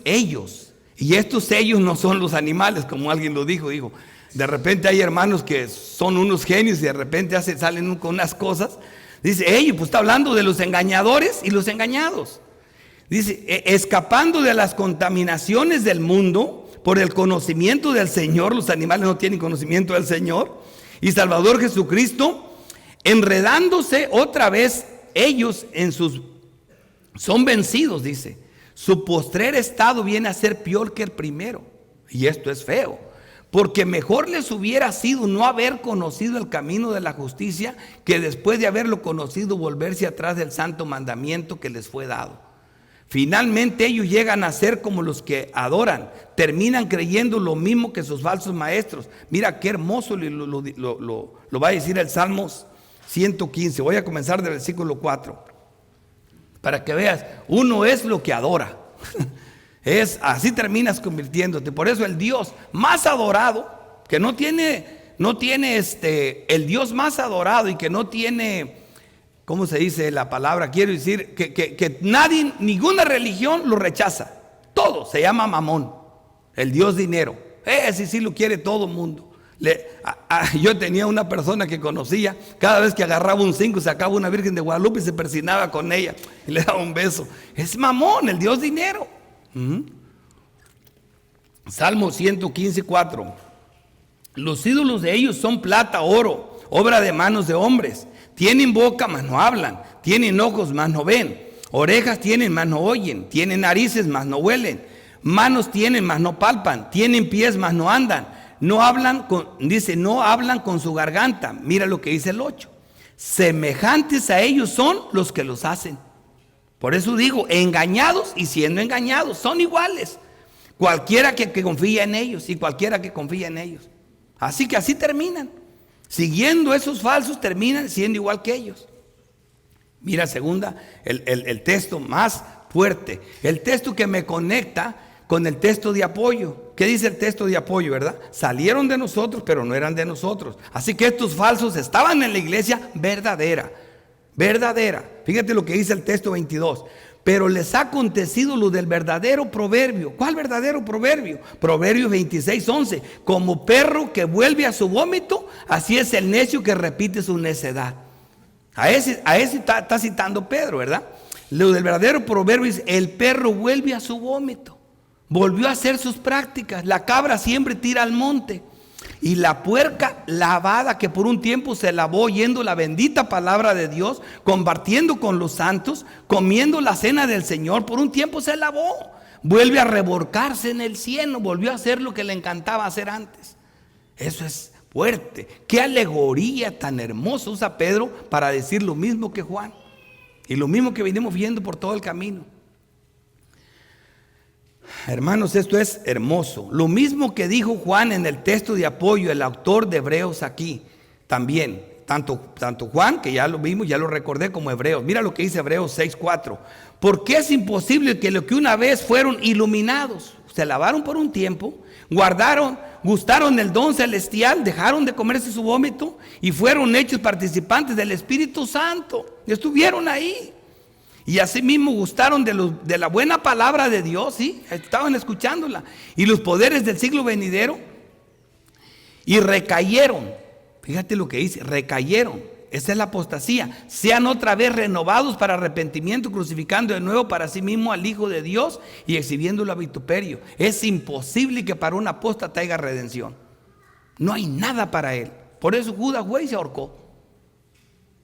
y estos ellos no son los animales, como alguien lo dijo, de repente hay hermanos que son unos genios y de repente salen con unas cosas. Dice: ellos, pues está hablando de los engañadores y los engañados. Dice: escapando de las contaminaciones del mundo por el conocimiento del Señor. Los animales no tienen conocimiento del Señor y Salvador Jesucristo, enredándose otra vez ellos son vencidos, dice. Su postrer estado viene a ser peor que el primero. Y esto es feo, porque mejor les hubiera sido no haber conocido el camino de la justicia, que después de haberlo conocido volverse atrás del santo mandamiento que les fue dado. Finalmente ellos llegan a ser como los que adoran, terminan creyendo lo mismo que sus falsos maestros. Mira qué hermoso lo va a decir el Salmo 115. Voy a comenzar del versículo 4. Para que veas, uno es lo que adora. Así terminas convirtiéndote. Por eso el Dios más adorado, que no tiene el Dios más adorado y que no tiene, ¿cómo se dice la palabra? Quiero decir que nadie, ninguna religión lo rechaza. Todo se llama Mamón, el Dios dinero. Ese sí lo quiere todo el mundo. Yo tenía una persona que conocía, cada vez que agarraba un 5 sacaba una Virgen de Guadalupe y se persinaba con ella y le daba un beso. Es Mamón, el Dios dinero. Salmo 115:4. Los ídolos de ellos son plata, oro, obra de manos de hombres. Tienen boca, mas no hablan. Tienen ojos, mas no ven. Orejas tienen, mas no oyen. Tienen narices, mas no huelen. Manos tienen, mas no palpan. Tienen pies, mas no andan. no hablan con su garganta. Mira lo que dice el 8. Semejantes a ellos son los que los hacen. Por eso digo, engañados y siendo engañados, son iguales. Cualquiera que confía en ellos y cualquiera que confía en ellos. Así que así terminan. Siguiendo esos falsos, terminan siendo igual que ellos. Mira, segunda, el texto más fuerte. El texto que me conecta con el texto de apoyo. ¿Qué dice el texto de apoyo, verdad? Salieron de nosotros, pero no eran de nosotros. Así que estos falsos estaban en la iglesia verdadera. Verdadera. Fíjate lo que dice el texto 22. Pero les ha acontecido lo del verdadero proverbio. ¿Cuál verdadero proverbio? Proverbios 26:11. Como perro que vuelve a su vómito, así es el necio que repite su necedad. A ese está citando Pedro, ¿verdad? Lo del verdadero proverbio es: el perro vuelve a su vómito. Volvió a hacer sus prácticas. La cabra siempre tira al monte. Y la puerca lavada, que por un tiempo se lavó oyendo la bendita palabra de Dios, compartiendo con los santos, comiendo la cena del Señor, por un tiempo se lavó. Vuelve a revolcarse en el cieno, volvió a hacer lo que le encantaba hacer antes. Eso es fuerte. Qué alegoría tan hermosa usa Pedro para decir lo mismo que Juan. Y lo mismo que venimos viendo por todo el camino. Hermanos, esto es hermoso. Lo mismo que dijo Juan en el texto de apoyo, el autor de Hebreos aquí, también, tanto Juan, que ya lo vimos, ya lo recordé, como Hebreos. Mira lo que dice Hebreos 6:4. Porque es imposible que lo que una vez fueron iluminados, se lavaron por un tiempo, gustaron el don celestial, dejaron de comerse su vómito y fueron hechos participantes del Espíritu Santo. Y estuvieron ahí. Y asimismo gustaron de la buena palabra de Dios, ¿sí? Estaban escuchándola. Y los poderes del siglo venidero. Y recayeron. Fíjate lo que dice, recayeron. Esa es la apostasía. Sean otra vez renovados para arrepentimiento, crucificando de nuevo para sí mismo al Hijo de Dios y exhibiéndolo a vituperio. Es imposible que para un apóstata haya redención. No hay nada para él. Por eso Judas fue y se ahorcó.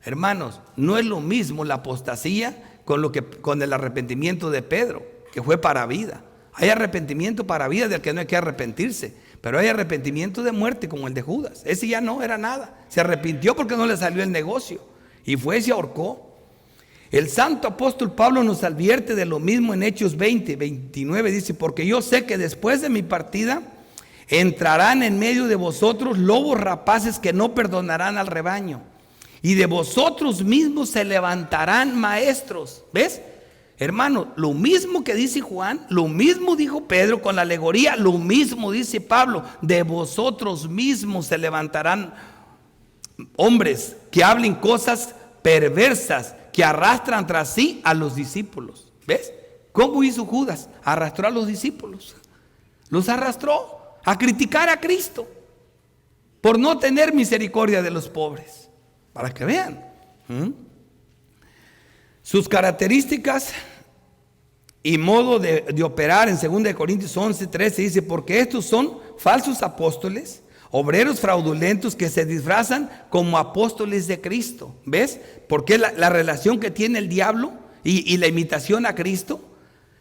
Hermanos, no es lo mismo la apostasía con el arrepentimiento de Pedro, que fue para vida. Hay arrepentimiento para vida del que no hay que arrepentirse, pero hay arrepentimiento de muerte como el de Judas. Ese ya no era nada. Se arrepintió porque no le salió el negocio y fue y se ahorcó. El santo apóstol Pablo nos advierte de lo mismo en Hechos 20:29. Dice: porque yo sé que después de mi partida entrarán en medio de vosotros lobos rapaces que no perdonarán al rebaño. Y de vosotros mismos se levantarán maestros. ¿Ves? Hermano, lo mismo que dice Juan, lo mismo dijo Pedro con la alegoría, lo mismo dice Pablo. De vosotros mismos se levantarán hombres que hablen cosas perversas, que arrastran tras sí a los discípulos. ¿Ves? ¿Cómo hizo Judas? Arrastró a los discípulos. Los arrastró a criticar a Cristo por no tener misericordia de los pobres. Para que vean. Sus características y modo de operar en 2 Corintios 11:13 dice: porque estos son falsos apóstoles, obreros fraudulentos que se disfrazan como apóstoles de Cristo. ¿Ves? Porque la relación que tiene el diablo y la imitación a Cristo.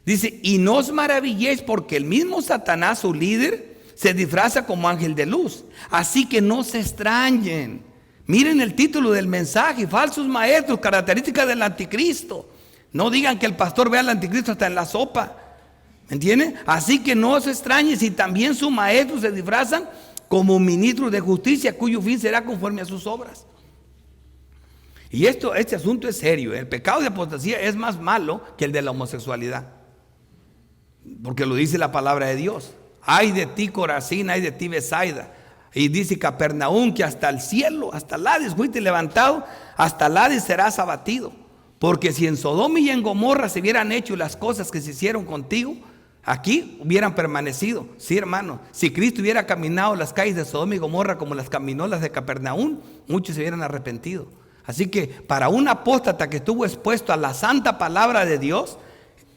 Dice: y no os maravilléis porque el mismo Satanás, su líder, se disfraza como ángel de luz. Así que no se extrañen. Miren el título del mensaje: falsos maestros, características del anticristo. No digan que el pastor ve al anticristo hasta en la sopa. ¿Me entienden? Así que no se extrañen si también sus maestros se disfrazan como ministros de justicia, cuyo fin será conforme a sus obras. Y este asunto es serio. El pecado de apostasía es más malo que el de la homosexualidad, porque lo dice la palabra de Dios. Ay de ti, Corazín, ay de ti, Besaida. Y dice Capernaum que hasta el cielo, hasta el Hades fuiste levantado, hasta el Hades serás abatido. Porque si en Sodoma y en Gomorra se hubieran hecho las cosas que se hicieron contigo, aquí hubieran permanecido. Sí, hermano, si Cristo hubiera caminado las calles de Sodoma y Gomorra como las caminó las de Capernaum, muchos se hubieran arrepentido. Así que para un apóstata que estuvo expuesto a la santa palabra de Dios,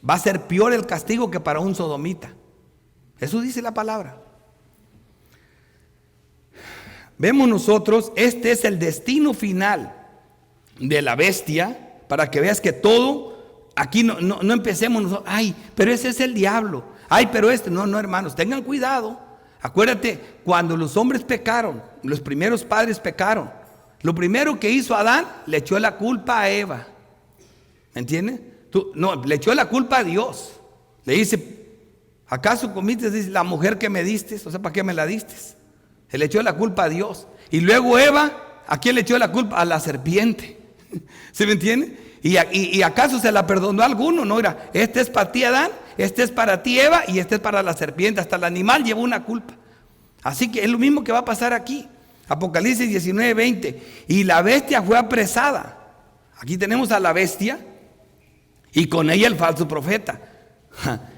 va a ser peor el castigo que para un sodomita. Eso dice la palabra. Vemos nosotros, este es el destino final de la bestia, para que veas que todo, aquí no empecemos nosotros, ay, pero ese es el diablo, ay, pero no, hermanos, tengan cuidado. Acuérdate, cuando los hombres pecaron, los primeros padres pecaron, lo primero que hizo Adán, le echó la culpa a Eva. ¿Me entiendes? No, le echó la culpa a Dios. Le dice, ¿acaso comiste la mujer que me diste? O sea, ¿para qué me la diste? Se le echó la culpa a Dios. Y luego Eva, ¿a quién le echó la culpa? A la serpiente. ¿Se me entiende? ¿Y acaso se la perdonó a alguno? No, era, este es para ti Adán, este es para ti Eva y este es para la serpiente. Hasta el animal llevó una culpa. Así que es lo mismo que va a pasar aquí. Apocalipsis 19:20. Y la bestia fue apresada. Aquí tenemos a la bestia y con ella el falso profeta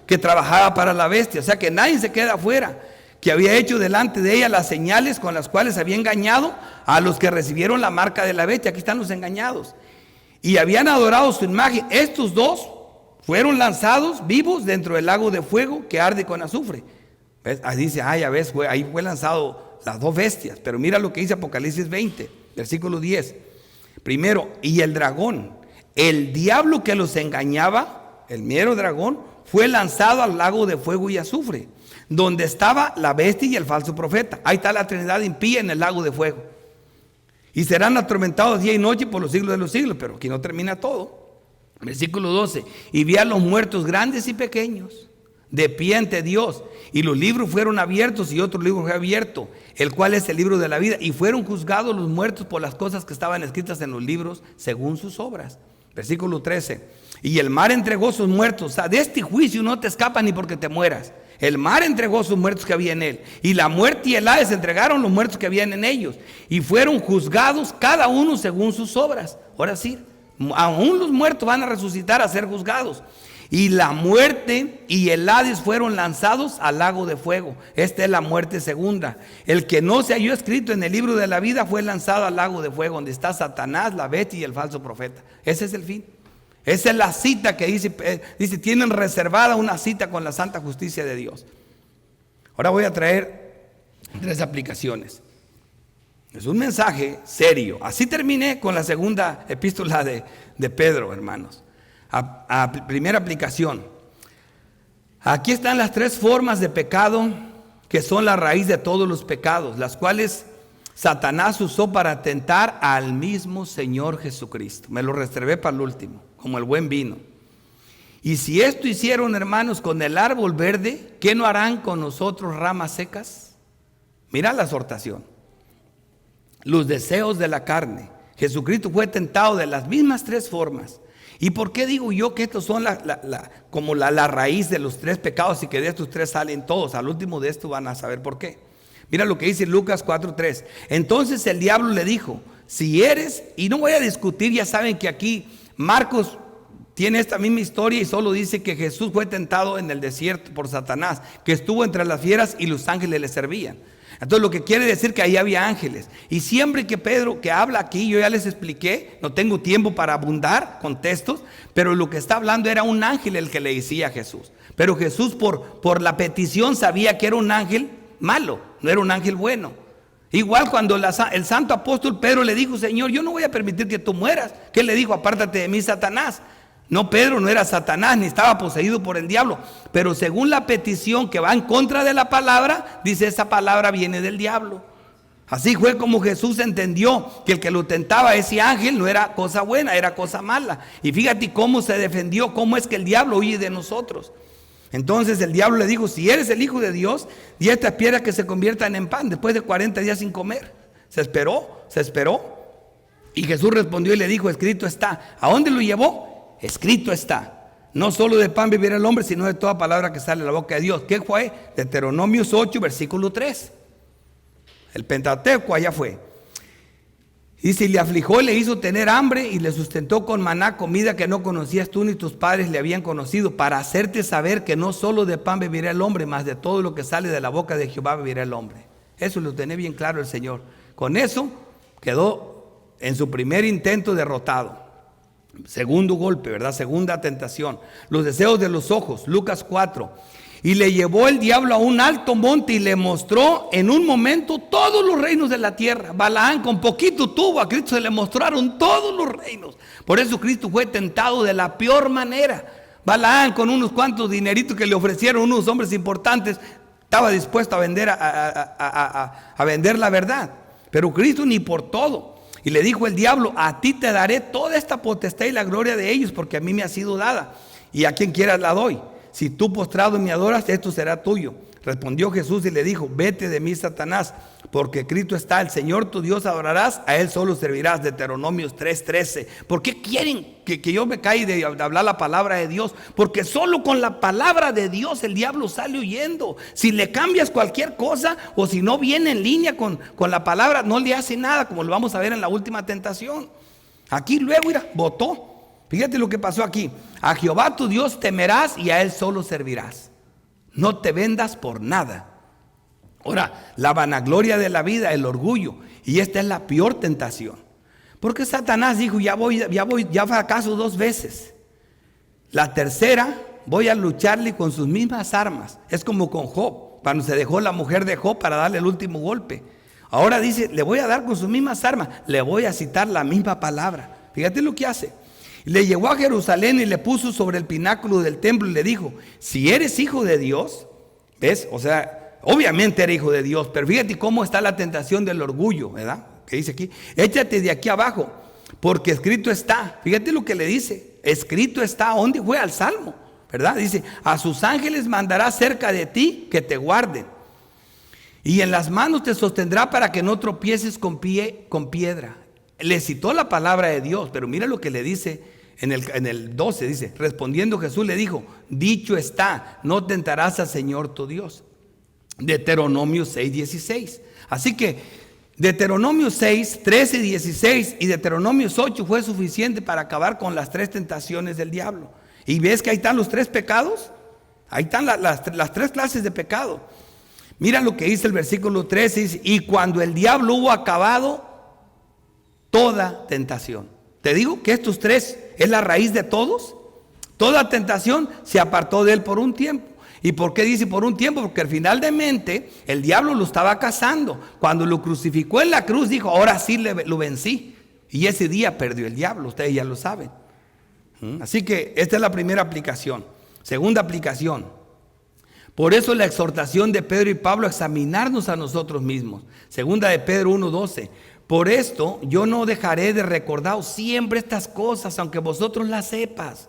que trabajaba para la bestia. O sea que nadie se queda afuera, que había hecho delante de ella las señales con las cuales había engañado a los que recibieron la marca de la bestia. Aquí están los engañados. Y habían adorado su imagen. Estos dos fueron lanzados vivos dentro del lago de fuego que arde con azufre. ¿Ves? Ahí dice, ya ves, ahí fue lanzado las dos bestias. Pero mira lo que dice Apocalipsis 20, versículo 10. Primero, y el dragón, el diablo que los engañaba, el mero dragón, fue lanzado al lago de fuego y azufre, donde estaba la bestia y el falso profeta. Ahí está la Trinidad impía en el lago de fuego. Y serán atormentados día y noche por los siglos de los siglos. Pero aquí no termina todo. Versículo 12. Y vi a los muertos grandes y pequeños de pie ante Dios. Y los libros fueron abiertos y otro libro fue abierto, el cual es el libro de la vida. Y fueron juzgados los muertos por las cosas que estaban escritas en los libros según sus obras. Versículo 13. Y el mar entregó sus muertos. O sea, de este juicio no te escapas ni porque te mueras. El mar entregó sus muertos que había en él. Y la muerte y el Hades entregaron los muertos que habían en ellos. Y fueron juzgados cada uno según sus obras. Ahora sí, aún los muertos van a resucitar a ser juzgados. Y la muerte y el Hades fueron lanzados al lago de fuego. Esta es la muerte segunda. El que no se halló escrito en el libro de la vida fue lanzado al lago de fuego, donde está Satanás, la bestia y el falso profeta. Ese es el fin. Esa es la cita que dice, tienen reservada una cita con la santa justicia de Dios. Ahora voy a traer 3 aplicaciones. Es un mensaje serio. Así terminé con la segunda epístola de Pedro, hermanos. Primera aplicación. Aquí están las 3 formas de pecado que son la raíz de todos los pecados, las cuales Satanás usó para tentar al mismo Señor Jesucristo. Me lo reservé para el último, como el buen vino. Y si esto hicieron, hermanos, con el árbol verde, ¿qué no harán con nosotros ramas secas? Mira la exhortación. Los deseos de la carne. Jesucristo fue tentado de las mismas 3 formas. ¿Y por qué digo yo que estos son como la raíz de los 3 pecados y que de estos 3 salen todos? Al último de esto van a saber por qué. Mira lo que dice Lucas 4:3. Entonces el diablo le dijo, si eres, y no voy a discutir, ya saben que aquí Marcos tiene esta misma historia y solo dice que Jesús fue tentado en el desierto por Satanás, que estuvo entre las fieras y los ángeles le servían. Entonces lo que quiere decir que ahí había ángeles. Y siempre que Pedro que habla aquí, yo ya les expliqué, no tengo tiempo para abundar con textos, pero lo que está hablando era un ángel el que le decía a Jesús. Pero Jesús por la petición sabía que era un ángel malo, no era un ángel bueno. Igual cuando el santo apóstol Pedro le dijo, Señor, yo no voy a permitir que tú mueras. ¿Qué le dijo? Apártate de mí, Satanás. No, Pedro no era Satanás, ni estaba poseído por el diablo. Pero según la petición que va en contra de la palabra, dice esa palabra viene del diablo. Así fue como Jesús entendió que el que lo tentaba, ese ángel, no era cosa buena, era cosa mala. Y fíjate cómo se defendió, cómo es que el diablo huye de nosotros. Entonces el diablo le dijo, si eres el Hijo de Dios, di a estas piedras que se conviertan en pan. Después de 40 días sin comer. Se esperó. Y Jesús respondió y le dijo, escrito está. ¿A dónde lo llevó? Escrito está. No solo de pan vivirá el hombre, sino de toda palabra que sale de la boca de Dios. ¿Qué fue? Deuteronomio 8, versículo 3. El Pentateuco allá fue. Y si le afligió, le hizo tener hambre y le sustentó con maná, comida que no conocías tú ni tus padres le habían conocido, para hacerte saber que no solo de pan vivirá el hombre, mas de todo lo que sale de la boca de Jehová vivirá el hombre. Eso lo tiene bien claro el Señor. Con eso quedó en su primer intento derrotado. Segundo golpe, ¿verdad? Segunda tentación. Los deseos de los ojos, Lucas 4. Y le llevó el diablo a un alto monte y le mostró en un momento todos los reinos de la tierra. Balaán con poquito tuvo, a Cristo se le mostraron todos los reinos. Por eso Cristo fue tentado de la peor manera. Balaán con unos cuantos dineritos que le ofrecieron unos hombres importantes, Estaba dispuesto a vender, a vender la verdad. Pero Cristo ni por todo. Y le dijo el diablo: a ti te daré toda esta potestad y la gloria de ellos, porque a mí me ha sido dada, y a quien quieras la doy. Si tú postrado me adoras, esto será tuyo. Respondió Jesús y le dijo: vete de mí, Satanás, porque escrito está: el Señor tu Dios adorarás, a Él solo servirás. Deuteronomios 3:13. ¿Por qué quieren que yo me caiga de hablar la palabra de Dios? Porque solo con la palabra de Dios el diablo sale huyendo. Si le cambias cualquier cosa, o si no viene en línea con la palabra, no le hace nada, como lo vamos a ver en la última tentación. Aquí luego, mira, votó. Fíjate lo que pasó aquí: a Jehová tu Dios temerás y a Él solo servirás. No te vendas por nada. Ahora, la vanagloria de la vida, el orgullo, y esta es la peor tentación. Porque Satanás dijo: ya fracaso 2 veces. La tercera voy a lucharle con sus mismas armas. Es como con Job, cuando se dejó la mujer de Job para darle el último golpe. Ahora dice: le voy a dar con sus mismas armas, le voy a citar la misma palabra. Fíjate lo que hace. Le llevó a Jerusalén y le puso sobre el pináculo del templo y le dijo: si eres hijo de Dios, ¿ves? O sea, obviamente era hijo de Dios, pero fíjate cómo está la tentación del orgullo, ¿verdad? Que dice aquí: échate de aquí abajo, porque escrito está. Fíjate lo que le dice: escrito está. ¿Dónde fue? Al Salmo, ¿verdad? Dice: a sus ángeles mandará cerca de ti que te guarden, y en las manos te sostendrá para que no tropieces con piedra. Le citó la palabra de Dios, pero mira lo que le dice en el 12, dice: respondiendo Jesús le dijo: dicho está, no tentarás al Señor tu Dios. Deuteronomio 6:16. Así que Deuteronomio 6, 13, 16 y Deuteronomio 8 fue suficiente para acabar con las 3 tentaciones del diablo. Y ves que ahí están los 3 pecados. Ahí están las 3 clases de pecado. Mira lo que dice el versículo 13, dice: y cuando el diablo hubo acabado toda tentación. Te digo que estos 3 es la raíz de todos. Toda tentación se apartó de él por un tiempo. ¿Y por qué dice por un tiempo? Porque finalmente el diablo lo estaba cazando. Cuando lo crucificó en la cruz, dijo: ahora sí lo vencí. Y ese día perdió el diablo, ustedes ya lo saben. Así que esta es la primera aplicación. Segunda aplicación: por eso la exhortación de Pedro y Pablo a examinarnos a nosotros mismos. Segunda de Pedro 1:12. Por esto yo no dejaré de recordaros siempre estas cosas, aunque vosotros las sepas,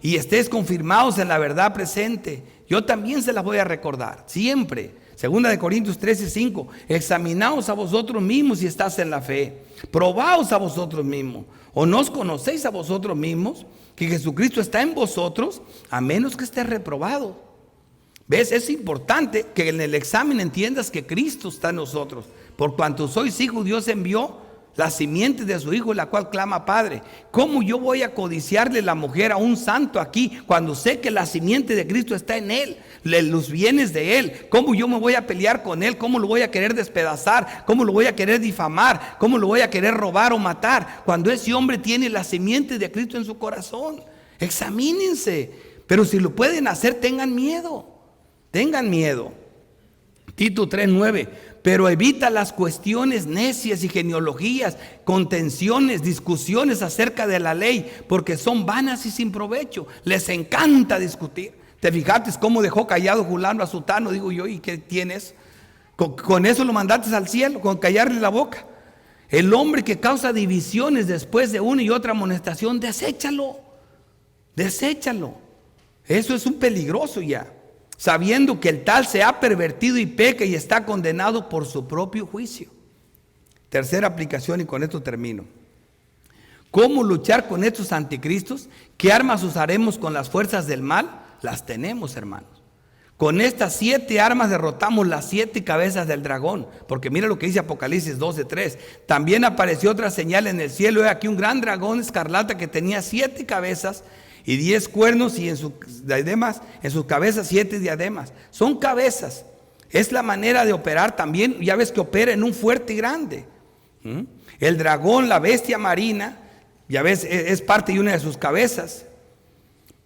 y estéis confirmados en la verdad presente. Yo también se las voy a recordar siempre. Segunda de Corintios 13:5. Examinaos a vosotros mismos si estás en la fe. Probaos a vosotros mismos. ¿O no os conocéis a vosotros mismos que Jesucristo está en vosotros, a menos que estés reprobado? ¿Ves? Es importante que en el examen entiendas que Cristo está en nosotros. Por cuanto sois hijos, Dios envió la simiente de su hijo, la cual clama Padre. ¿Cómo yo voy a codiciarle la mujer a un santo aquí, cuando sé que la simiente de Cristo está en él, los bienes de él? ¿Cómo yo me voy a pelear con él? ¿Cómo lo voy a querer despedazar? ¿Cómo lo voy a querer difamar? ¿Cómo lo voy a querer robar o matar? Cuando ese hombre tiene la simiente de Cristo en su corazón. Examínense. Pero si lo pueden hacer, tengan miedo. Tengan miedo. Tito 3:9. Pero evita las cuestiones necias y genealogías, contenciones, discusiones acerca de la ley, porque son vanas y sin provecho. Les encanta discutir. ¿Te fijaste cómo dejó callado fulano a sutano? Digo yo: ¿y qué tienes? Con eso lo mandaste al cielo, con callarle la boca. El hombre que causa divisiones después de una y otra amonestación, deséchalo. Deséchalo. Eso es un peligroso ya, sabiendo que el tal se ha pervertido y peca y está condenado por su propio juicio. Tercera aplicación, y con esto termino. ¿Cómo luchar con estos anticristos? ¿Qué armas usaremos con las fuerzas del mal? Las tenemos, hermanos. Con estas 7 armas derrotamos las 7 cabezas del dragón. Porque mira lo que dice Apocalipsis 12:3. También apareció otra señal en el cielo. He aquí un gran dragón escarlata que tenía 7 cabezas y 10 cuernos, y en sus cabezas 7 diademas. Son cabezas. Es la manera de operar también. Ya ves que opera en un fuerte y grande. El dragón, la bestia marina, ya ves, es parte de una de sus cabezas.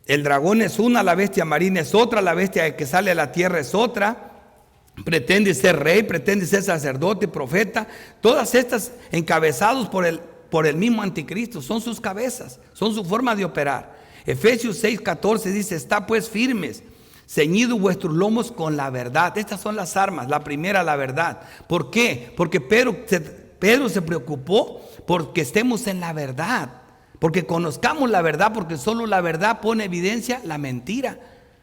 El dragón es una, la bestia marina es otra, la bestia que sale a la tierra es otra. Pretende ser rey, pretende ser sacerdote, profeta. Todas estas encabezados por el mismo anticristo. Son sus cabezas, son su forma de operar. Efesios 6:14 dice: está pues firmes, ceñidos vuestros lomos con la verdad. Estas son las armas. La primera, la verdad. ¿Por qué? Porque Pedro se preocupó porque estemos en la verdad, porque conozcamos la verdad, porque solo la verdad pone evidencia la mentira.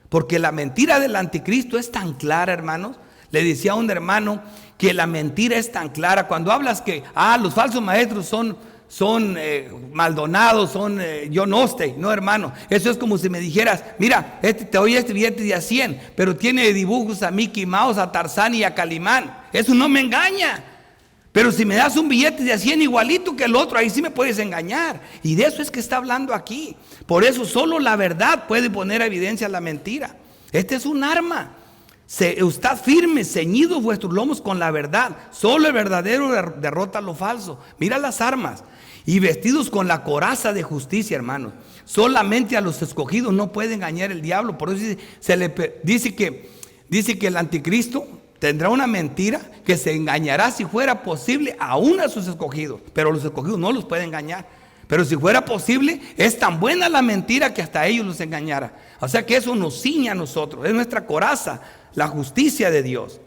Porque la mentira del anticristo es tan clara, hermanos. Le decía a un hermano que la mentira es tan clara. Cuando hablas que los falsos maestros son Maldonados, yo no estoy, no, hermano. Eso es como si me dijeras, mira, te doy este billete de a 100, pero tiene dibujos a Mickey Mouse, a Tarzán y a Calimán. Eso no me engaña. Pero si me das un billete de a 100 igualito que el otro, ahí sí me puedes engañar. Y de eso es que está hablando aquí. Por eso solo la verdad puede poner a evidencia la mentira. Este es un arma. Estad firmes, ceñidos vuestros lomos con la verdad. Solo el verdadero derrota lo falso. Mira las armas. Y vestidos con la coraza de justicia, hermanos. Solamente a los escogidos no puede engañar el diablo. Por eso dice que el anticristo tendrá una mentira que se engañará, si fuera posible, aún a sus escogidos. Pero los escogidos no los puede engañar. Pero si fuera posible, es tan buena la mentira que hasta ellos los engañara. O sea que eso nos ciñe a nosotros. Es nuestra coraza, la justicia de Dios.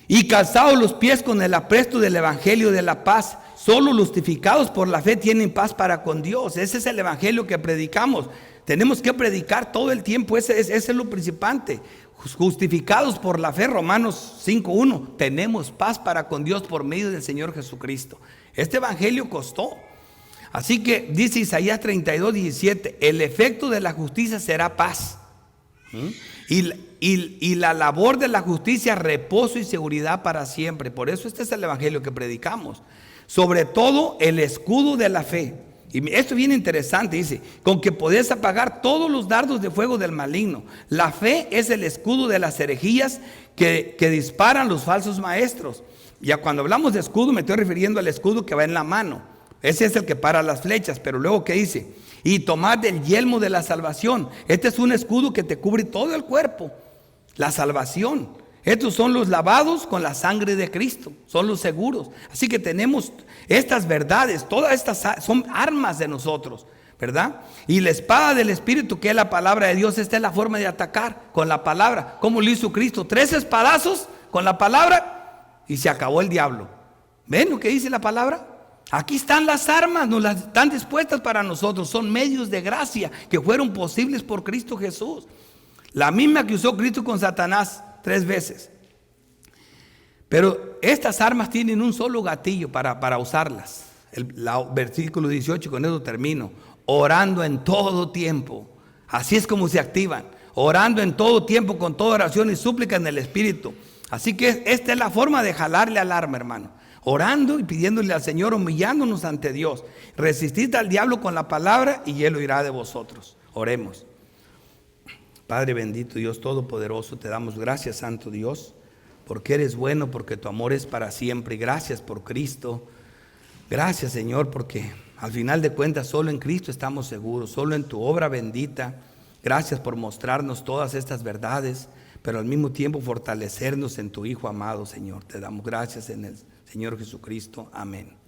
Y calzados los pies con el apresto del evangelio de la paz. Solo los justificados por la fe tienen paz para con Dios. Ese es el evangelio que predicamos. Tenemos que predicar todo el tiempo. Ese es lo principante. Justificados por la fe, Romanos 5:1. Tenemos paz para con Dios por medio del Señor Jesucristo. Este evangelio costó. Así que dice Isaías 32:17, el efecto de la justicia será paz. Y la labor de la justicia, reposo y seguridad para siempre. Por eso este es el evangelio que predicamos. Sobre todo el escudo de la fe. Y esto es bien interesante, dice, con que podés apagar todos los dardos de fuego del maligno. La fe es el escudo de las herejías que disparan los falsos maestros. Ya cuando hablamos de escudo me estoy refiriendo al escudo que va en la mano. Ese es el que para las flechas, pero luego ¿qué dice? Y tomad del yelmo de la salvación. Este es un escudo que te cubre todo el cuerpo. La salvación. Estos son los lavados con la sangre de Cristo, son los seguros. Así que tenemos estas verdades, todas estas son armas de nosotros, ¿verdad? Y la espada del Espíritu, que es la palabra de Dios, esta es la forma de atacar con la palabra. ¿Cómo lo hizo Cristo? 3 espadazos con la palabra y se acabó el diablo. ¿Ven lo que dice la palabra? Aquí están las armas, nos las están dispuestas para nosotros. Son medios de gracia que fueron posibles por Cristo Jesús. La misma que usó Cristo con Satanás 3 veces. Pero estas armas tienen un solo gatillo para usarlas. Versículo 18, con eso termino. Orando en todo tiempo. Así es como se activan. Orando en todo tiempo con toda oración y súplica en el Espíritu. Así que esta es la forma de jalarle al arma, hermano. Orando y pidiéndole al Señor, humillándonos ante Dios. Resistid al diablo con la palabra y Él huirá de vosotros. Oremos. Padre bendito, Dios todopoderoso, te damos gracias, Santo Dios, porque eres bueno, porque tu amor es para siempre. Gracias por Cristo. Gracias, Señor, porque al final de cuentas solo en Cristo estamos seguros, solo en tu obra bendita. Gracias por mostrarnos todas estas verdades, pero al mismo tiempo fortalecernos en tu Hijo amado, Señor. Te damos gracias en el Señor Jesucristo. Amén.